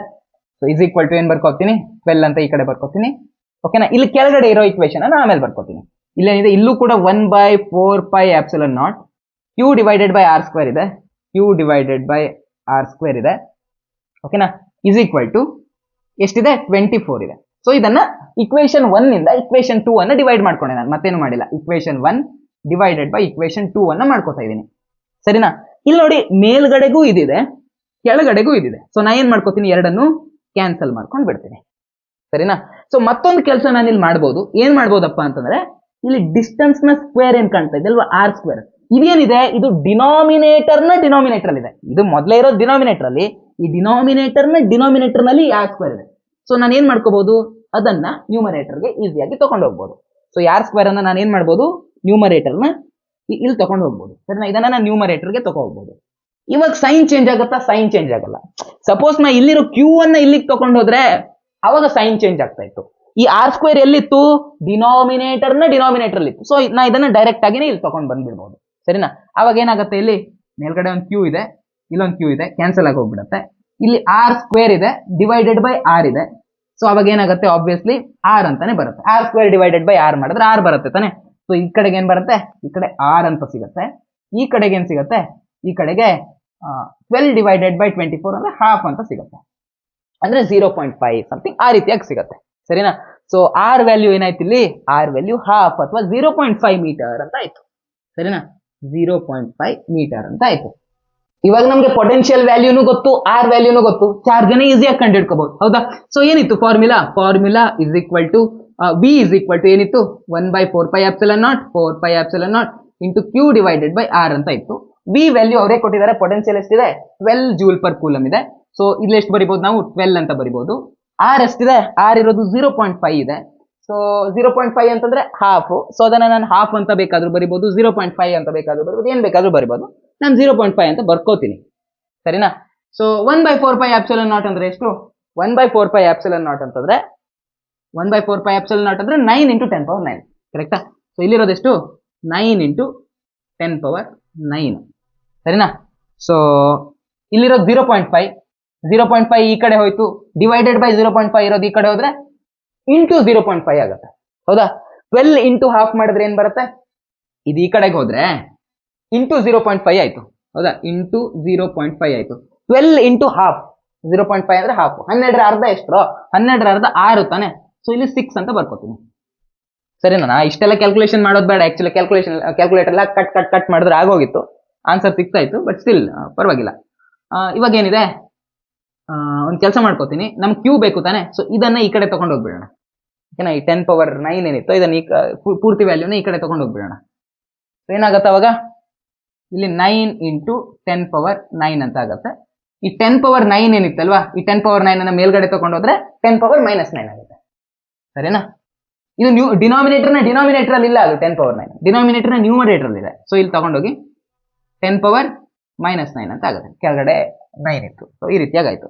ಸೊ ಇಸ್ ಈಕ್ವಲ್ ಟು ಏನ್ ಬರ್ಕೋತೀನಿ, 12 ಅಂತ ಈ ಕಡೆ ಬರ್ಕೋತೀನಿ. ಓಕೆನಾ? ಇಲ್ಲಿ ಕೆಳಗಡೆ ಇರೋ ಇಕ್ವೇಶನ್ ಅನ್ನ ಆಮೇಲೆ ಬರ್ಕೋತೀನಿ. ಇಲ್ಲೇನಿದೆ, ಇಲ್ಲೂ ಕೂಡ 1/4πε0 Q ಡಿವೈಡೆಡ್ ಬೈ R² ಇದೆ. ಓಕೆನಾ? ಇಸ್ ಈಕ್ವಲ್ ಟು ಎಷ್ಟಿದೆ, 24 ಇದೆ. ಸೊ ಇದನ್ನ ಇಕ್ವೇಶನ್ 1 ಇಂದ ಇಕ್ವೇಶನ್ 2 ಅನ್ನ ಡಿವೈಡ್ ಮಾಡ್ಕೊಂಡೆ ನಾನು, ಮತ್ತೇನು ಮಾಡಿಲ್ಲ. ಇಕ್ವೇಶನ್ 1 ಡಿವೈಡೆಡ್ ಬೈ ಇಕ್ವೇಶನ್ 2 ಅನ್ನ ಮಾಡ್ಕೋತಾ ಇದ್ದೀನಿ. ಸರಿನಾ? ಇಲ್ಲಿ ನೋಡಿ, ಮೇಲ್ಗಡೆಗೂ ಇದಿದೆ, ಕೆಳಗಡೆಗೂ ಇದಿದೆ. ಸೊ ನಾ ಏನ್ ಮಾಡ್ಕೋತೀನಿ, ಎರಡನ್ನು ಕ್ಯಾನ್ಸಲ್ ಮಾಡ್ಕೊಂಡು ಬಿಡ್ತೀನಿ. ಸರಿನಾ? ಸೊ ಮತ್ತೊಂದು ಕೆಲಸ ನಾನು ಇಲ್ಲಿ ಮಾಡ್ಬೋದು. ಏನ್ ಮಾಡ್ಬೋದಪ್ಪ ಅಂತಂದ್ರೆ, ಇಲ್ಲಿ ಡಿಸ್ಟೆನ್ಸ್ ನ ಸ್ಕ್ವೇರ್ ಏನ್ ಕಾಣ್ತಾ ಇದೆ ಅಲ್ವಾ, R². ಇದೇನಿದೆ, ಇದು ಡಿನಾಮಿನೇಟರ್ ಅಲ್ಲಿ ಇದೆ. ಇದು ಮೊದಲೇ ಇರೋ ಡಿನಾಮಿನೇಟರ್ ಅಲ್ಲಿ, ಈ ಡಿನಾಮಿನೇಟರ್ ನಲ್ಲಿ R² ಇದೆ. ಸೊ ನಾನು ಏನ್ ಮಾಡ್ಕೋಬಹುದು, ಅದನ್ನ ನ್ಯೂಮರೇಟರ್ಗೆ ಈಸಿಯಾಗಿ ತಗೊಂಡು ಹೋಗ್ಬೋದು. ಸೊ R² ಅನ್ನ ನಾನು ಏನ್ ಮಾಡ್ಬೋದು, ನ್ಯೂಮರೇಟರ್ನ ಇಲ್ಲಿ ತಗೊಂಡು ಹೋಗ್ಬೋದು. ಸರಿನಾ? ಇದನ್ನ ನಾನು ನ್ಯೂಮರೇಟರ್ಗೆ ತಗೋಬಹುದು. ಇವಾಗ ಸೈನ್ ಚೇಂಜ್ ಆಗುತ್ತಾ, ಸೈನ್ ಚೇಂಜ್ ಆಗಲ್ಲ. ಸಪೋಸ್ ನಾ ಇಲ್ಲಿರೋ Q ಅನ್ನ ಇಲ್ಲಿಗೆ ತಗೊಂಡು ಹೋದ್ರೆ ಅವಾಗ ಸೈನ್ ಚೇಂಜ್ ಆಗ್ತಾ ಇತ್ತು. ಈ R² ಎಲ್ಲಿತ್ತು, ಡಿನಾಮಿನೇಟರ್ ಅಲ್ಲಿ ಇತ್ತು. ಸೊ ನಾ ಇದನ್ನ ಡೈರೆಕ್ಟ್ ಆಗಿನೇ ಇಲ್ಲಿ ತಗೊಂಡು ಬಂದ್ಬಿಡ್ಬೋದು. ಸರಿನಾ? ಅವಾಗ ಏನಾಗುತ್ತೆ, ಇಲ್ಲಿ ಮೇಲ್ಗಡೆ ಒಂದು Q ಇದೆ, ಇಲ್ಲೊಂದು Q ಇದೆ, ಕ್ಯಾನ್ಸಲ್ ಆಗಿ ಹೋಗ್ಬಿಡುತ್ತೆ. ಇಲ್ಲಿ R² ಇದೆ, ಡಿವೈಡೆಡ್ ಬೈ R ಇದೆ. ಸೊ ಅವಾಗ ಏನಾಗುತ್ತೆ, ಆಬ್ವಿಯಸ್ಲಿ R ಅಂತಾನೆ ಬರುತ್ತೆ. R² ಡಿವೈಡೆಡ್ ಬೈ R ಮಾಡಿದ್ರೆ R ಬರುತ್ತೆ ತಾನೆ. ಸೊ ಈ ಕಡೆಗೆ ಏನ್ ಬರುತ್ತೆ, ಈ ಕಡೆ R ಅಂತ ಸಿಗುತ್ತೆ. ಈ ಕಡೆಗೆ ಏನ್ ಸಿಗುತ್ತೆ, ಈ ಕಡೆಗೆ 12 ಡಿವೈಡೆಡ್ ಬೈ 24 ಅಂದ್ರೆ ಹಾಫ್ ಅಂತ ಸಿಗುತ್ತೆ. ಅಂದ್ರೆ 0.5 ಸಮಥಿಂಗ್ ಆ ರೀತಿಯಾಗಿ ಸಿಗುತ್ತೆ. ಸರಿನಾ? ಸೊ R ವ್ಯಾಲ್ಯೂ ಏನಾಯ್ತು, ಇಲ್ಲಿ R ವ್ಯಾಲ್ಯೂ ಹಾಫ್ ಅಥವಾ 0.5 ಮೀಟರ್ ಅಂತ ಆಯ್ತು. ಸರಿನಾ? 0.5 ಮೀಟರ್ ಅಂತ ಆಯ್ತು. ಇವಾಗ ನಮ್ಗೆ ಪೊಟೆನ್ಶಿಯಲ್ ವ್ಯಾಲ್ಯೂನು ಗೊತ್ತು, R ವ್ಯಾಲ್ಯೂನು ಗೊತ್ತು, ಚಾರ್ಜ್ ಅನ್ನ ಈಸಿಯಾಗಿ ಕಂಡುಹಿಡ್ಕೋಬಹುದು. ಹೌದಾ? ಸೊ ಏನಿತ್ತು formula is equal to V is equal to ಏನಿತ್ತು, 1/4πε0 into Q divided by R ಅಂತ ಇತ್ತು. V ವ್ಯಾಲ್ಯೂ ಅವರೇ ಕೊಟ್ಟಿದ್ದಾರೆ. ಪೊಟೆನ್ಶಿಯಲ್ ಎಷ್ಟಿದೆ, 12 ಜೂಲ್ ಪರ್ ಕೂಲಮ್ ಇದೆ. ಸೊ ಇಲ್ಲಿ ಎಷ್ಟು ಬರಿಬಹುದು, ನಾವು 12 ಅಂತ ಬರಿಬಹುದು. R ಎಷ್ಟಿದೆ, R ಇರೋದು 0.5 ಇದೆ. ಸೊ 0.5 ಅಂತಂದ್ರೆ ಹಾಫ್. ಸೊ ಅದನ್ನ ನಾನು ಹಾಫ್ ಅಂತ ಬೇಕಾದ್ರೂ ಬರಿಬಹುದು, 0.5 ಅಂತ ಬೇಕಾದ್ರೂ ಬರಿಬಹುದು, ಏನ್ ಬೇಕಾದ್ರೂ ಬರಿಬಹುದು. ನಾನು 0.5 ಅಂತ ಬರ್ಕೋತೀನಿ. ಸರಿನಾ? ಸೊ 1/4πε0 ಅಂದ್ರೆ ಎಷ್ಟು, 1/4πε0 ಅಂತಂದ್ರೆ 9 into 10 power 9. ಕರೆಕ್ಟಾ? ಸೊ ಇಲ್ಲಿರೋದೆಷ್ಟು, 9 into 10 power 9. ಸರಿನಾ? ಸೊ ಇಲ್ಲಿರೋದು 0.5 ಈ ಕಡೆ ಹೋಯ್ತು, ಡಿವೈಡೆಡ್ ಬೈ 0.5 ಇರೋದು ಈ ಕಡೆ ಹೋದ್ರೆ ಇಂಟು 0.5 ಆಗುತ್ತೆ. ಹೌದಾ? 12 ಇಂಟು ಹಾಫ್ ಮಾಡಿದ್ರೆ ಏನ್ ಬರುತ್ತೆ, ಇದು ಈ ಕಡೆಗೆ ಹೋದ್ರೆ ಇಂಟು 0.5 ಆಯ್ತು. ಹೌದಾ? ಇಂಟು 0.5 ಆಯ್ತು. 12 ಇಂಟು ಹಾಫ್, 0.5 ಅಂದ್ರೆ ಹಾಫ್. 12 ರ ಅರ್ಧ ಎಷ್ಟು, 12 ರ ಅರ್ಧ 6 ತಾನೆ. ಸೊ ಇಲ್ಲಿ 6 ಅಂತ ಬರ್ಕೋತೀನಿ. ಸರಿನಾ? ನಾ ಇಷ್ಟೆಲ್ಲ ಕ್ಯಾಲ್ಕುಲೇಷನ್ ಮಾಡೋದು ಬೇಡ, ಆಕ್ಚುಲಿ ಕ್ಯಾಲ್ಕುಲೇಟರ್ ಎಲ್ಲ ಕಟ್ ಕಟ್ ಕಟ್ ಮಾಡಿದ್ರೆ ಆಗೋಗಿತ್ತು, ಆನ್ಸರ್ ಸಿಗ್ತಾ ಇತ್ತು, ಬಟ್ ಸ್ಟಿಲ್ ಪರವಾಗಿಲ್ಲ. ಇವಾಗ ಏನಿದೆ, ಒಂದು ಕೆಲಸ ಮಾಡ್ಕೋತೀನಿ, ನಮ್ಗೆ ಕ್ಯೂ ಬೇಕು ತಾನೆ, ಸೊ ಇದನ್ನ ಈ ಕಡೆ ತಗೊಂಡು ಹೋಗ್ಬಿಡೋಣ. ಓಕೆನಾ? ಈ 10⁻9 ಏನಿತ್ತು ಇದನ್ನ ಪೂರ್ತಿ ವ್ಯಾಲ್ಯೂನ ಈ ಕಡೆ ತಗೊಂಡು ಹೋಗ್ಬಿಡೋಣ. ಏನಾಗತ್ತೆ ಅವಾಗ, ಇಲ್ಲಿ 9 × 10⁻9 ಅಂತ ಆಗತ್ತೆ. ಈ 10⁻9 ಏನಿತ್ತಲ್ವಾ, ಈ 10⁻9 ಅನ್ನ ಮೇಲ್ಗಡೆ ತಗೊಂಡೋದ್ರೆ 10⁻−9 ಆಗುತ್ತೆ. ಸರಿನಾ? ಇದು ಡಿನಾಮಿನೇಟರ್ ಅಲ್ಲಿ ಇಲ್ಲ, ಅದು 10⁻9 ಡಿನಾಮಿನೇಟರ್ ನ್ಯೂಮರೇಟರ್ ಅಲ್ಲಿ ಇದೆ. ಸೊ ಇಲ್ಲಿ ತಗೊಂಡೋಗಿ 10⁻−9 ಅಂತ ಆಗುತ್ತೆ, ಕೆಳಗಡೆ 9 ಇತ್ತು. ಸೊ ಈ ರೀತಿಯಾಗಿ ಆಯ್ತು.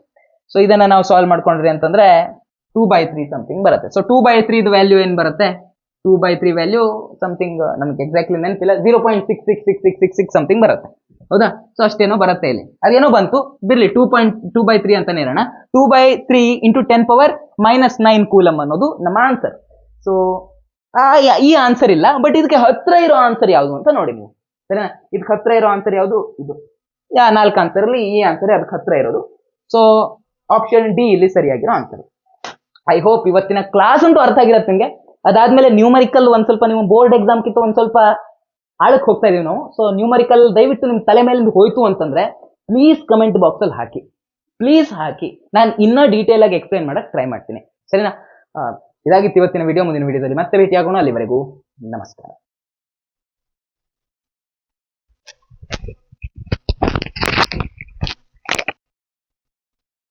ಸೊ ಇದನ್ನ ನಾವು ಸಾಲ್ವ್ ಮಾಡ್ಕೊಂಡ್ರಿ ಅಂತಂದ್ರೆ 2/3 ಸಮಥಿಂಗ್ ಬರುತ್ತೆ. ಸೊ 2/3 ವ್ಯಾಲ್ಯೂ ಏನ್ ಬರುತ್ತೆ, 2/3 ವ್ಯಾಲ್ಯೂ ಸಮಥಿಂಗ್ ನಮ್ಗೆ ಎಕ್ಸಾಕ್ಟ್ಲಿ ನೆನಪಿಲ್ಲ, 0.666666 ಸಮಥಿಂಗ್ ಬರುತ್ತೆ. ಹೌದಾ? ಸೊ ಅಷ್ಟೇನೋ ಬರುತ್ತೆ ಇಲ್ಲಿ, ಅದೇನೋ ಬಂತು ಬಿರ್ಲಿ, 2.2/3 ಅಂತಾನೆ ಇರೋಣ. 2/3 × 10⁻−9 ಕೂಲಮ್ ಅನ್ನೋದು ನಮ್ಮ ಆನ್ಸರ್. ಸೊ ಈ ಆನ್ಸರ್ ಇಲ್ಲ, ಬಟ್ ಇದಕ್ಕೆ ಹತ್ರ ಇರೋ ಆನ್ಸರ್ ಯಾವುದು ಅಂತ ನೋಡಿ ನೀವು. ಸರಿನಾ? ಇದಕ್ಕೆ ಹತ್ರ ಇರೋ ಆನ್ಸರ್ ಯಾವುದು, ಇದು. 4 ಆನ್ಸರ್ ಅಲ್ಲಿ ಈ ಆನ್ಸರ್ ಅದಕ್ಕೆ ಹತ್ರ ಇರೋದು. ಸೊ ಆಪ್ಷನ್ ಡಿ ಇಲ್ಲಿ ಸರಿಯಾಗಿರೋ ಆನ್ಸರ್. ಐ ಹೋಪ್ ಇವತ್ತಿನ ಕ್ಲಾಸ್ ಅಂತೂ ಅರ್ಥ ಆಗಿರತ್ತೆ ನಿಮಗೆ. ಅದಾದ್ಮೇಲೆ ನ್ಯೂಮರಿಕಲ್ ಒಂದ್ ಸ್ವಲ್ಪ ನೀವು ಬೋರ್ಡ್ ಎಕ್ಸಾಮ್ ಕಿಂತ ಒಂದ್ ಸ್ವಲ್ಪ ಆಳಕ್ಕೆ ಹೋಗ್ತಾ ಇದೀವಿ ನಾವು. ಸೊ ನ್ಯೂಮರಿಕಲ್ ದಯವಿಟ್ಟು ನಿಮ್ ತಲೆ ಮೇಲೆ ಹೋಯ್ತು ಅಂತಂದ್ರೆ ಪ್ಲೀಸ್ ಕಮೆಂಟ್ ಬಾಕ್ಸ್ ಅಲ್ಲಿ ಹಾಕಿ, ಪ್ಲೀಸ್ ಹಾಕಿ, ನಾನು ಇನ್ನೂ ಡೀಟೇಲ್ ಆಗಿ ಎಕ್ಸ್ಪ್ಲೈನ್ ಮಾಡಕ್ ಟ್ರೈ ಮಾಡ್ತೀನಿ. ಸರಿನಾ? ಇದಾಗಿತ್ತು ಇವತ್ತಿನ ವಿಡಿಯೋ. ಮುಂದಿನ ವಿಡಿಯೋದಲ್ಲಿ ಮತ್ತೆ ಭೇಟಿಯಾಗೋಣ. ಅಲ್ಲಿವರೆಗೂ ನಮಸ್ಕಾರ.